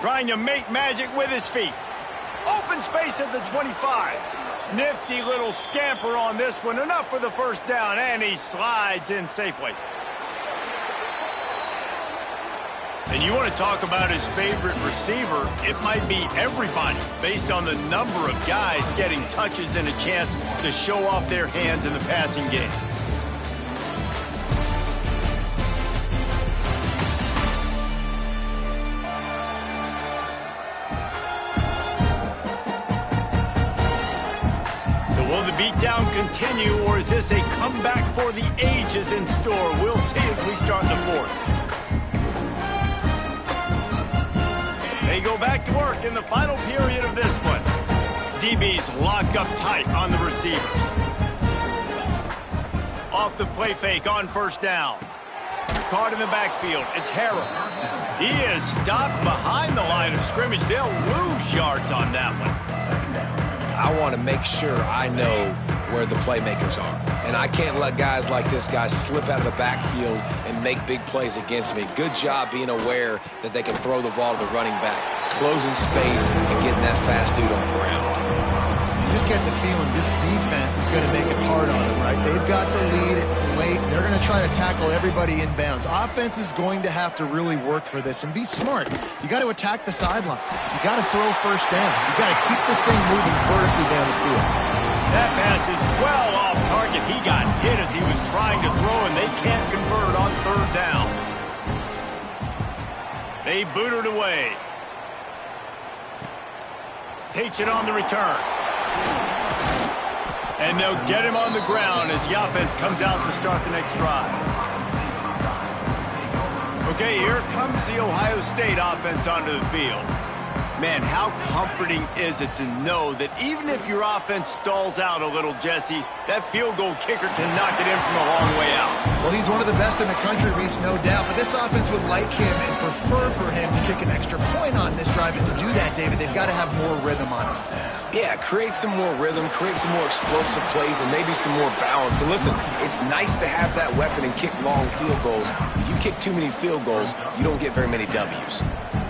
Trying to make magic with his feet. Open space at the 25. Nifty little scamper on this one. Enough for the first down, and he slides in safely. And you want to talk about his favorite receiver, it might be everybody, based on the number of guys getting touches and a chance to show off their hands in the passing game. Will the beatdown continue, or is this a comeback for the ages in store? We'll see as we start the 4th. They go back to work in the final period of this one. DB's locked up tight on the receivers. Off the play fake on first down. Caught in the backfield. It's Harrell. He is stopped behind the line of scrimmage. They'll lose yards on that one. I want to make sure I know where the playmakers are. And I can't let guys like this guy slip out of the backfield and make big plays against me. Good job being aware that they can throw the ball to the running back, closing space, and getting that fast dude on the ground. You just get the feeling this defense is going to make it hard on them, right? They've got the lead. It's late. And they're going to try to tackle everybody in bounds. Offense is going to have to really work for this and be smart. You got to attack the sidelines. You got to throw first downs. You got to keep this thing moving vertically down the field. That pass is well off target. He got hit as he was trying to throw, and they can't convert on third down. They boot it away. Takes it on the return. And they'll get him on the ground as the offense comes out to start the next drive. Okay, here comes the Ohio State offense onto the field. Man, how comforting is it to know that even if your offense stalls out a little, Jesse, that field goal kicker can knock it in from a long way out. Well, he's one of the best in the country, Reese, no doubt. But this offense would like him and prefer for him to kick an extra point on this drive. And to do that, David, they've got to have more rhythm on offense. Yeah, create some more rhythm, create some more explosive plays, and maybe some more balance. And listen, it's nice to have that weapon and kick long field goals. If you kick too many field goals, you don't get very many W's.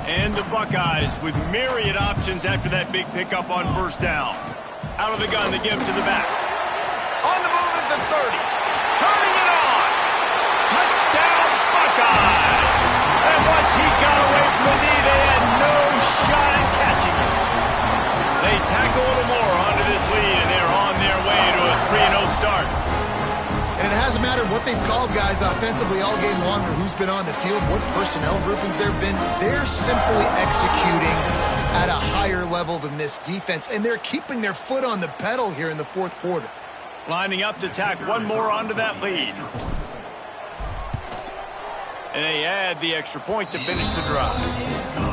And the Buckeyes with myriad options after that big pickup on first down. Out of the gun, they give to the back. On the move at the 30. Turning it on. Touchdown, Buckeyes. And once he got away from the knee, they had no shot at catching him. They tack a little more onto this lead, and they're on their way to a 3-0 start. And it hasn't mattered what they've called guys offensively all game long or who's been on the field, what personnel groupings there have been. They're simply executing at a higher level than this defense, and they're keeping their foot on the pedal here in the fourth quarter. Lining up to tack one more onto that lead. And they add the extra point to finish the drive.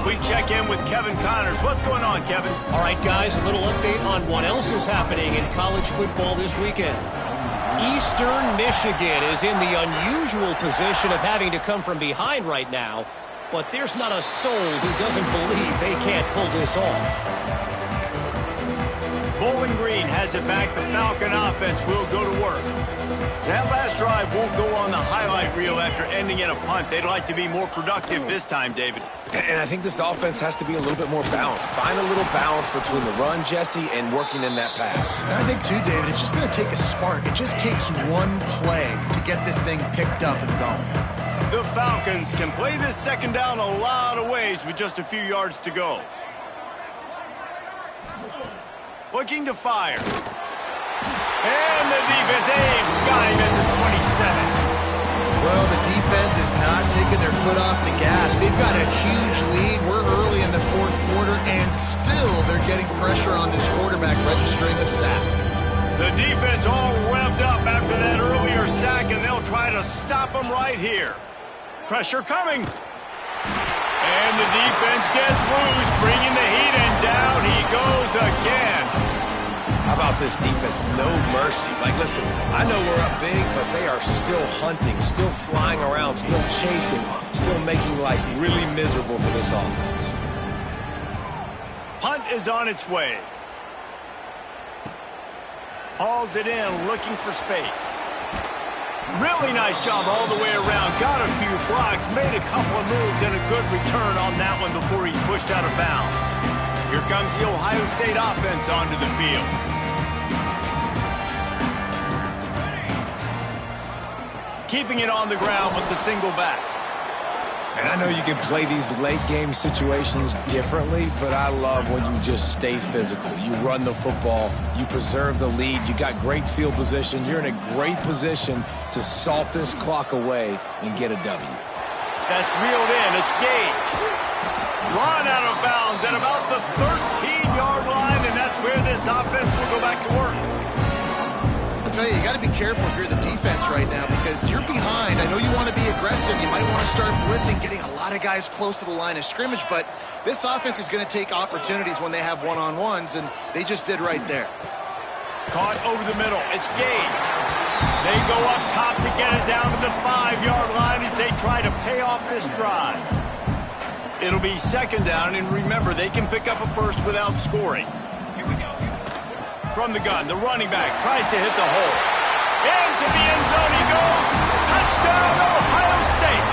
We check in with Kevin Connors. What's going on, Kevin? All right, guys, a little update on what else is happening in college football this weekend. Eastern Michigan is in the unusual position of having to come from behind right now, but there's not a soul who doesn't believe they can't pull this off. Bowling Green has it back. The Falcon offense will go to work. That last drive won't go on the highlight reel after ending in a punt. They'd like to be more productive this time, David. And I think this offense has to be a little bit more balanced. Find a little balance between the run, Jesse, and working in that pass. And I think, too, David, it's just going to take a spark. It just takes one play to get this thing picked up and going. The Falcons can play this second down a lot of ways with just a few yards to go. Looking to fire. And the defense, got him at the 27. Well, the defense is not taking their foot off the gas. They've got a huge lead. We're early in the fourth quarter, and still they're getting pressure on this quarterback, registering a sack. The defense all revved up after that earlier sack, and they'll try to stop him right here. Pressure coming. And the defense gets loose, bringing the heat, and down he goes again. How about this defense? No mercy. Like, listen, I know we're up big, but they are still hunting, still flying around, still chasing, still making life really miserable for this offense. Punt is on its way. Hauls it in, looking for space. Really nice job all the way around. Got a few blocks, made a couple of moves, and a good return on that one before he's pushed out of bounds. Here comes the Ohio State offense onto the field. Keeping it on the ground with the single back. And I know you can play these late-game situations differently, but I love when you just stay physical. You run the football, you preserve the lead, you got great field position. You're in a great position to salt this clock away and get a W. That's reeled in. It's Gage. Run out of bounds at about the 13-yard line, and that's where this offense will go back to work. I'll tell you, you got to be careful if you're the defense right now because you're behind. I know you want to be aggressive. You might want to start blitzing, getting a lot of guys close to the line of scrimmage, but this offense is going to take opportunities when they have one-on-ones, and they just did right there. Caught over the middle. It's Gage. They go up top to get it down to the 5-yard line as they try to pay off this drive. It'll be second down, and remember, they can pick up a first without scoring. from the gun. The running back tries to hit the hole. Into the end zone he goes. Touchdown, Ohio State.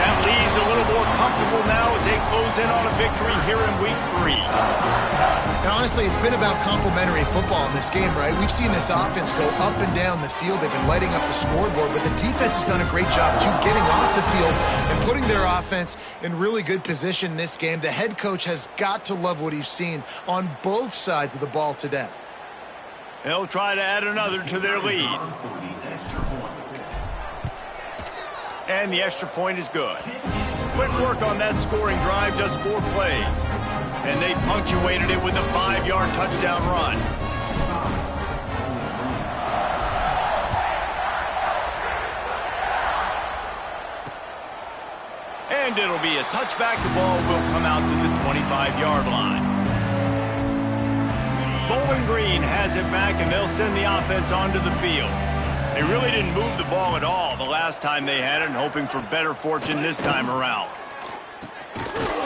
That lead's a little more comfortable now as they close in on a victory here in Week 3. And honestly, it's been about complementary football in this game, right? We've seen this offense go up and down the field. They've been lighting up the scoreboard, but the defense has done a great job, too, getting off the field and putting their offense in really good position in this game. The head coach has got to love what he's seen on both sides of the ball today. They'll try to add another to their lead. And the extra point is good. Quick work on that scoring drive, just 4 plays. And they punctuated it with a 5-yard touchdown run. And it'll be a touchback. The ball will come out to the 25-yard line. Bowling Green has it back, and they'll send the offense onto the field. They really didn't move the ball at all the last time they had it, and hoping for better fortune this time around.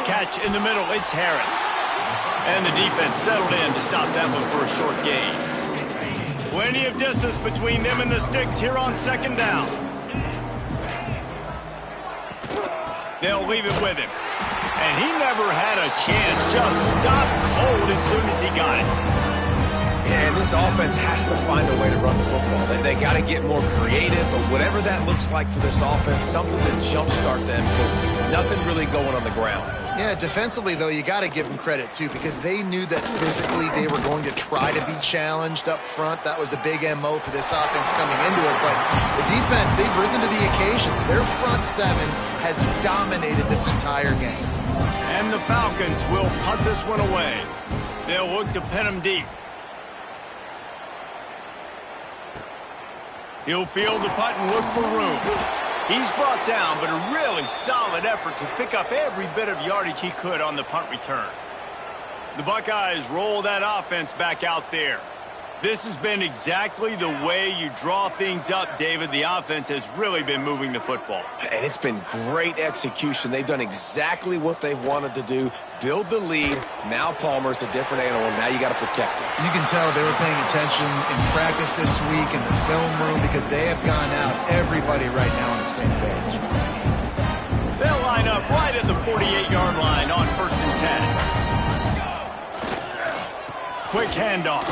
Catch in the middle, it's Harris. And the defense settled in to stop that one for a short gain. Plenty of distance between them and the sticks here on second down. They'll leave it with him. And he never had a chance, just stopped cold as soon as he got it. Yeah, and this offense has to find a way to run the football. They got to get more creative, but whatever that looks like for this offense, something to jumpstart them, because nothing really going on the ground. Yeah, defensively, though, you got to give them credit, too, because they knew that physically they were going to try to be challenged up front. That was a big MO for this offense coming into it. But the defense, they've risen to the occasion. Their front seven has dominated this entire game. And the Falcons will punt this one away. They'll look to pin them deep. He'll field the punt and look for room. He's brought down, but a really solid effort to pick up every bit of yardage he could on the punt return. The Buckeyes roll that offense back out there. This has been exactly the way you draw things up, David. The offense has really been moving the football. And it's been great execution. They've done exactly what they've wanted to do. Build the lead. Now Palmer's a different animal. Now you got to protect it. You can tell they were paying attention in practice this week in the film room because they have gone out, everybody right now on the same page. They'll line up right at the 48-yard line on 1st and 10. Quick handoff.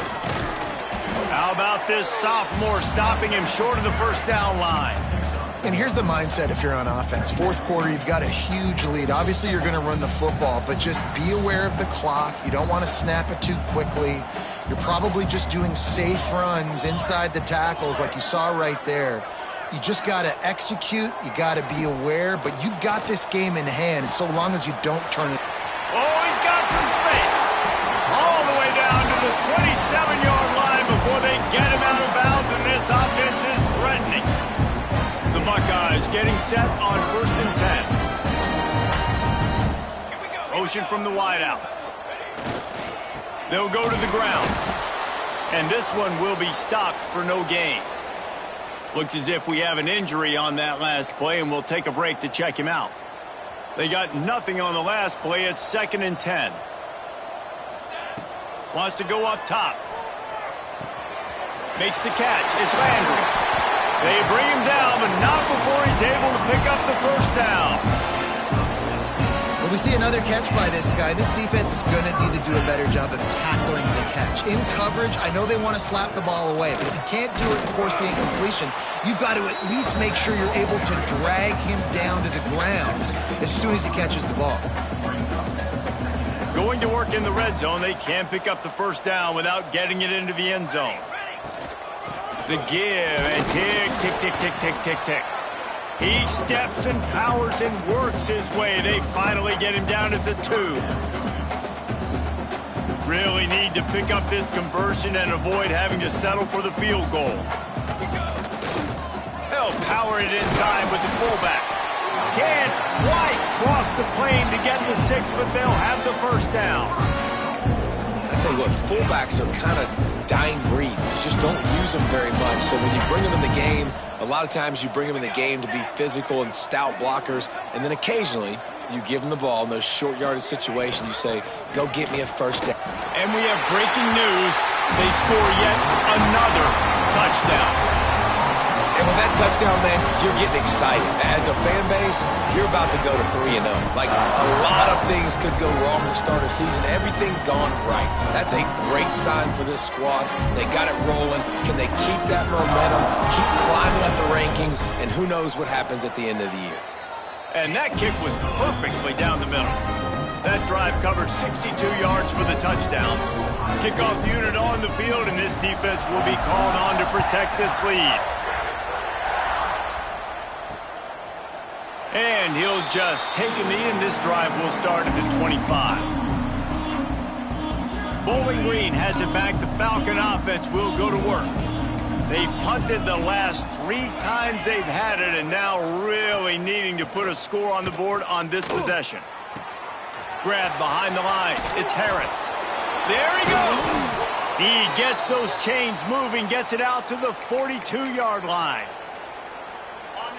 How about this sophomore stopping him short of the first down line? And here's the mindset if you're on offense. Fourth quarter, you've got a huge lead. Obviously, you're going to run the football, but just be aware of the clock. You don't want to snap it too quickly. You're probably just doing safe runs inside the tackles like you saw right there. You just got to execute. You got to be aware, but you've got this game in hand so long as you don't turn it. Oh, he's got some space. All the way down to the 27-yard line before they get him out of bounds, and this offense is threatening. The Buckeyes getting set on 1st and 10. Motion from the wideout. They'll go to the ground. And this one will be stopped for no gain. Looks as if we have an injury on that last play, and we'll take a break to check him out. They got nothing on the last play. It's 2nd and 10. Wants to go up top. Makes the catch. It's Landry. They bring him down, but not before he's able to pick up the first down. When we see another catch by this guy, this defense is going to need to do a better job of tackling the catch. In coverage, I know they want to slap the ball away, but if you can't do it and force the incompletion, you've got to at least make sure you're able to drag him down to the ground as soon as he catches the ball. Going to work in the red zone, they can't pick up the first down without getting it into the end zone. The give, and tick, tick, tick, tick, tick, tick, tick. He steps and powers and works his way. They finally get him down at the 2. Really need to pick up this conversion and avoid having to settle for the field goal. They'll power it inside with the fullback. Can't quite cross the plane to get the 6, but they'll have the first down. I tell you what, fullbacks are kind of dying breeds. You just don't use them very much. So when you bring them in the game, a lot of times you bring them in the game to be physical and stout blockers, and then occasionally you give them the ball in those short yardage situations. You say, go get me a first down. And we have breaking news. They score yet another touchdown. And with that touchdown, man, you're getting excited. As a fan base, you're about to go to 3-0. Like, a lot of things could go wrong to start a season. Everything gone right. That's a great sign for this squad. They got it rolling. Can they keep that momentum, keep climbing up the rankings, and who knows what happens at the end of the year. And that kick was perfectly down the middle. That drive covered 62 yards for the touchdown. Kickoff unit on the field, and this defense will be called on to protect this lead. And he'll just take a knee, and this drive will start at the 25. Bowling Green has it back. The Falcon offense will go to work. They've punted the last 3 times they've had it, and now really needing to put a score on the board on this possession. Grab behind the line. It's Harris. There he goes. He gets those chains moving, gets it out to the 42-yard line.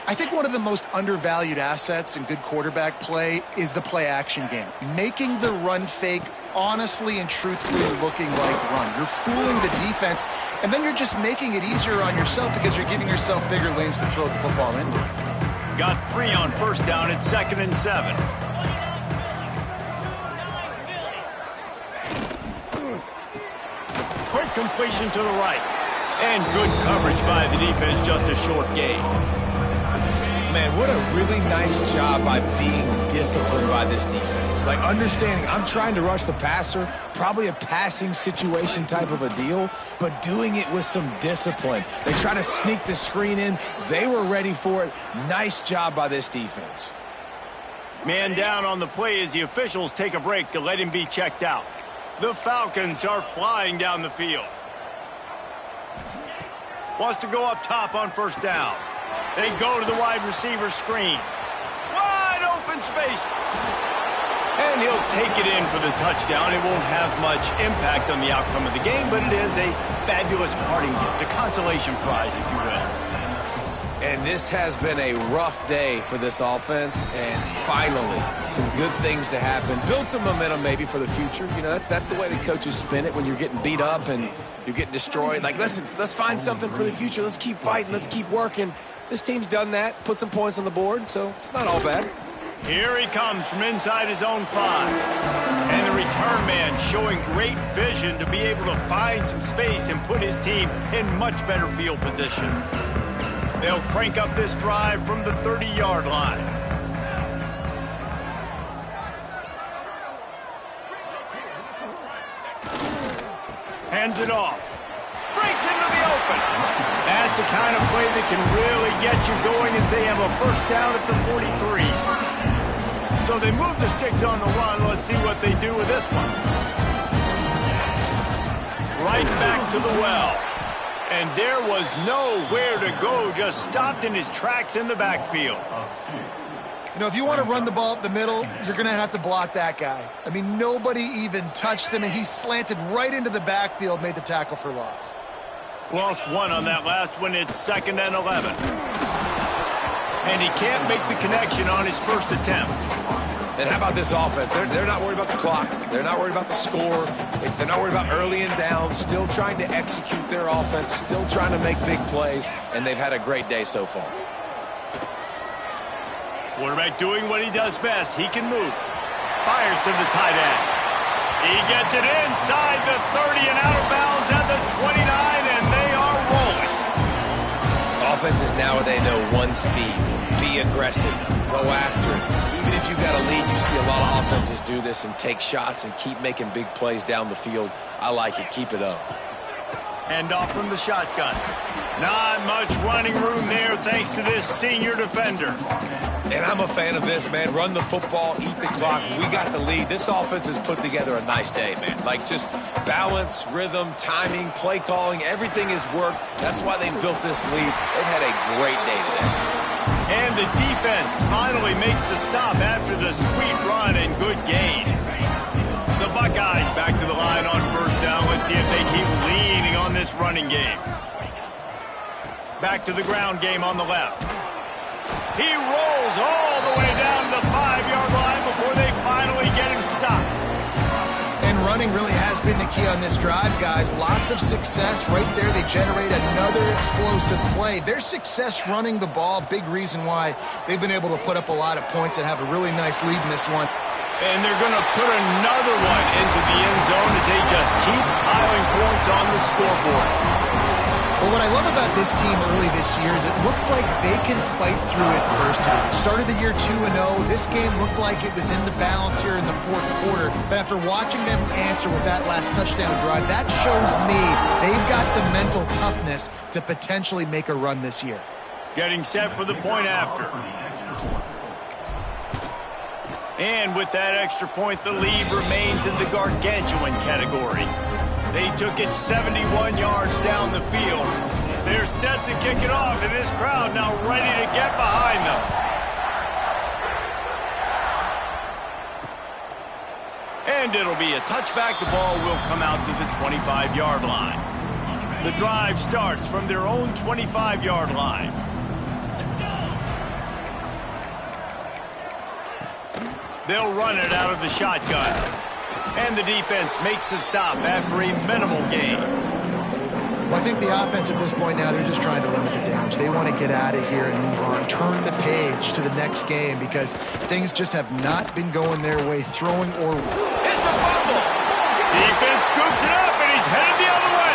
I think one of the most undervalued assets in good quarterback play is the play-action game. Making the run fake honestly and truthfully looking like run. You're fooling the defense, and then you're just making it easier on yourself because you're giving yourself bigger lanes to throw the football into. Got 3 on first down at 2nd and 7. Quick completion to the right. And good coverage by the defense, just a short gain. Man, what a really nice job by being disciplined by this defense. Like, understanding I'm trying to rush the passer, probably a passing situation type of a deal, but doing it with some discipline. They try to sneak the screen in. They were ready for it. Nice job by this defense. Man down on the play as the officials take a break to let him be checked out. The Falcons are flying down the field. Wants to go up top on first down. They go to the wide receiver screen. Wide open space. And he'll take it in for the touchdown. It won't have much impact on the outcome of the game, but it is a fabulous parting gift, a consolation prize, if you will. And this has been a rough day for this offense, and finally, some good things to happen. Build some momentum maybe for the future. You know, that's the way the coaches spin it when you're getting beat up and you're getting destroyed. Like, listen, let's find something for the future. Let's keep fighting. Let's keep working. This team's done that, put some points on the board, so it's not all bad. Here he comes from inside his own 5. And the return man showing great vision to be able to find some space and put his team in much better field position. They'll crank up this drive from the 30-yard line. Hands it off. Breaks into the open. That's the kind of play that can really get you going as they have a first down at the 43. So they move the sticks on the run. Let's see what they do with this one. Right back to the well. And there was nowhere to go, just stopped in his tracks in the backfield. You know, if you want to run the ball up the middle, you're going to have to block that guy. I mean, nobody even touched him, and he slanted right into the backfield, made the tackle for loss. Lost 1 on that last one. It's 2nd and 11. And he can't make the connection on his first attempt. And how about this offense? They're not worried about the clock. They're not worried about the score. They're not worried about early and down. Still trying to execute their offense. Still trying to make big plays. And they've had a great day so far. Quarterback doing what he does best. He can move. Fires to the tight end. He gets it inside the 30 and out of bounds at the 29, and they are rolling. Offenses now, they know one speed. Be aggressive. Go after it. Even if you've got a lead, you see a lot of offenses do this and take shots and keep making big plays down the field. I like it. Keep it up. Hand off from the shotgun. Not much running room there thanks to this senior defender. And I'm a fan of this, man. Run the football, eat the clock. We got the lead. This offense has put together a nice day, man. Like, just balance, rhythm, timing, play calling, everything has worked. That's why they've built this lead. They've had a great day today. And the defense finally makes the stop after the sweet run and good gain. The Buckeyes back to the line on first down. Let's see if they keep leaning on this running game. Back to the ground game on the left. He rolls all the way down to the 5-yard line running really has been the key on this drive, guys. Lots of success right there. They generate another explosive play. Their success running the ball, big reason why they've been able to put up a lot of points and have a really nice lead in this one. And they're going to put another one into the end zone as they just keep piling points on the scoreboard. Well, what I love about this team early this year is it looks like they can fight through adversity. Started the year 2-0. This game looked like it was in the balance here in the fourth quarter. But after watching them answer with that last touchdown drive, that shows me they've got the mental toughness to potentially make a run this year. Getting set for the point after. And with that extra point, the lead remains in the gargantuan category. They took it 71 yards down the field. They're set to kick it off, and this crowd now ready to get behind them. And it'll be a touchback. The ball will come out to the 25-yard line. The drive starts from their own 25-yard line. They'll run it out of the shotgun. And the defense makes a stop after a minimal gain. Well, I think the offense at this point now, they're just trying to limit the damage. They want to get out of here and move on, turn the page to the next game because things just have not been going their way, throwing or... It's a fumble! Defense scoops it up, and he's headed the other way.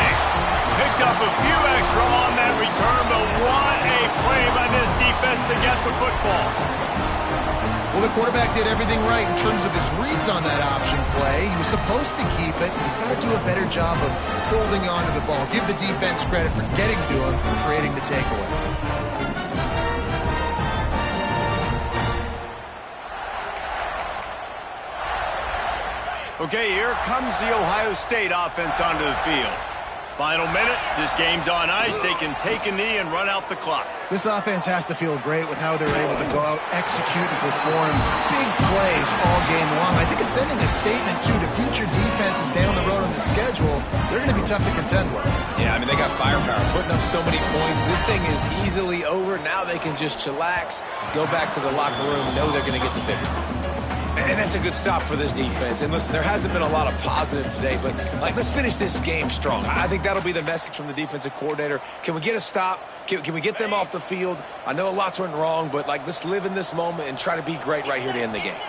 Picked up a few extra on that return, but what a play by this defense to get the football. Well, the quarterback did everything right in terms of his reads on that option play. He was supposed to keep it. He's got to do a better job of holding on to the ball. Give the defense credit for getting to him and creating the takeaway. Okay, here comes the Ohio State offense onto the field. Final minute, this game's on ice. They can take a knee and run out the clock. This offense has to feel great with how they're able to go out, execute, and perform big plays all game long. I think it's sending a statement, too, to future defenses down the road on the schedule. They're going to be tough to contend with. Yeah, I mean, they got firepower, putting up so many points. This thing is easily over. Now they can just chillax, go back to the locker room, know they're going to get the victory. And that's a good stop for this defense. And listen, there hasn't been a lot of positive today, but, let's finish this game strong. I think that'll be the message from the defensive coordinator. Can we get a stop? Can we get them off the field? I know a lot's went wrong, but, let's live in this moment and try to be great right here to end the game.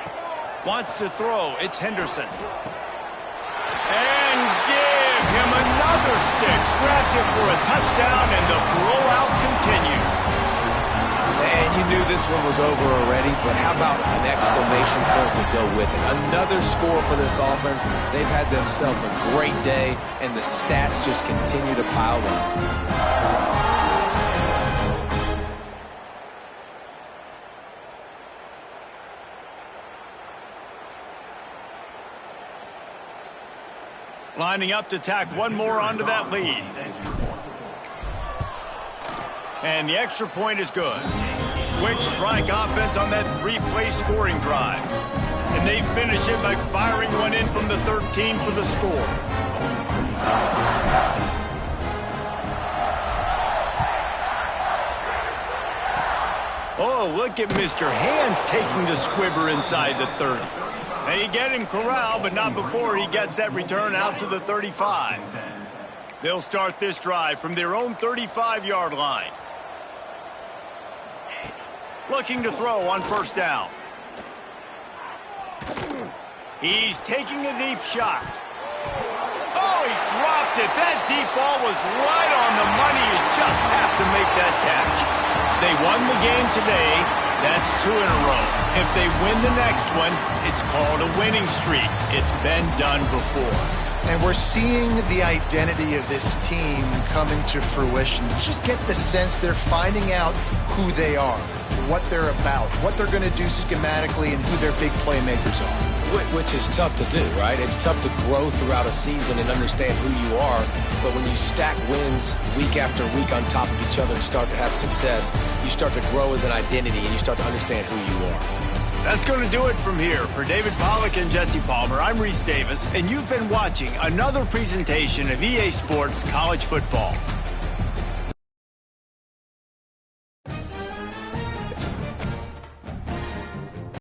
Wants to throw. It's Henderson. And give him another 6. Grabs it for a touchdown, and the blowout continues. And you knew this one was over already, but how about an exclamation point to go with it? Another score for this offense. They've had themselves a great day, and the stats just continue to pile up. Lining up to tack one more onto that lead. And the extra point is good. Quick strike offense on that 3-play scoring drive. And they finish it by firing one in from the 13 for the score. Oh, look at Mr. Hands taking the squibber inside the 30. They get him corralled, but not before he gets that return out to the 35. They'll start this drive from their own 35-yard line. Looking to throw on first down. He's taking a deep shot. Oh, he dropped it. That deep ball was right on the money. You just have to make that catch. They won the game today. That's 2 in a row. If they win the next one, it's called a winning streak. It's been done before. And we're seeing the identity of this team come into fruition. You just get the sense they're finding out who they are, what they're about, what they're going to do schematically, and who their big playmakers are. Which is tough to do, right? It's tough to grow throughout a season and understand who you are. But when you stack wins week after week on top of each other and start to have success, you start to grow as an identity and you start to understand who you are. That's going to do it from here. For David Pollack and Jesse Palmer, I'm Reese Davis, and you've been watching another presentation of EA Sports College Football.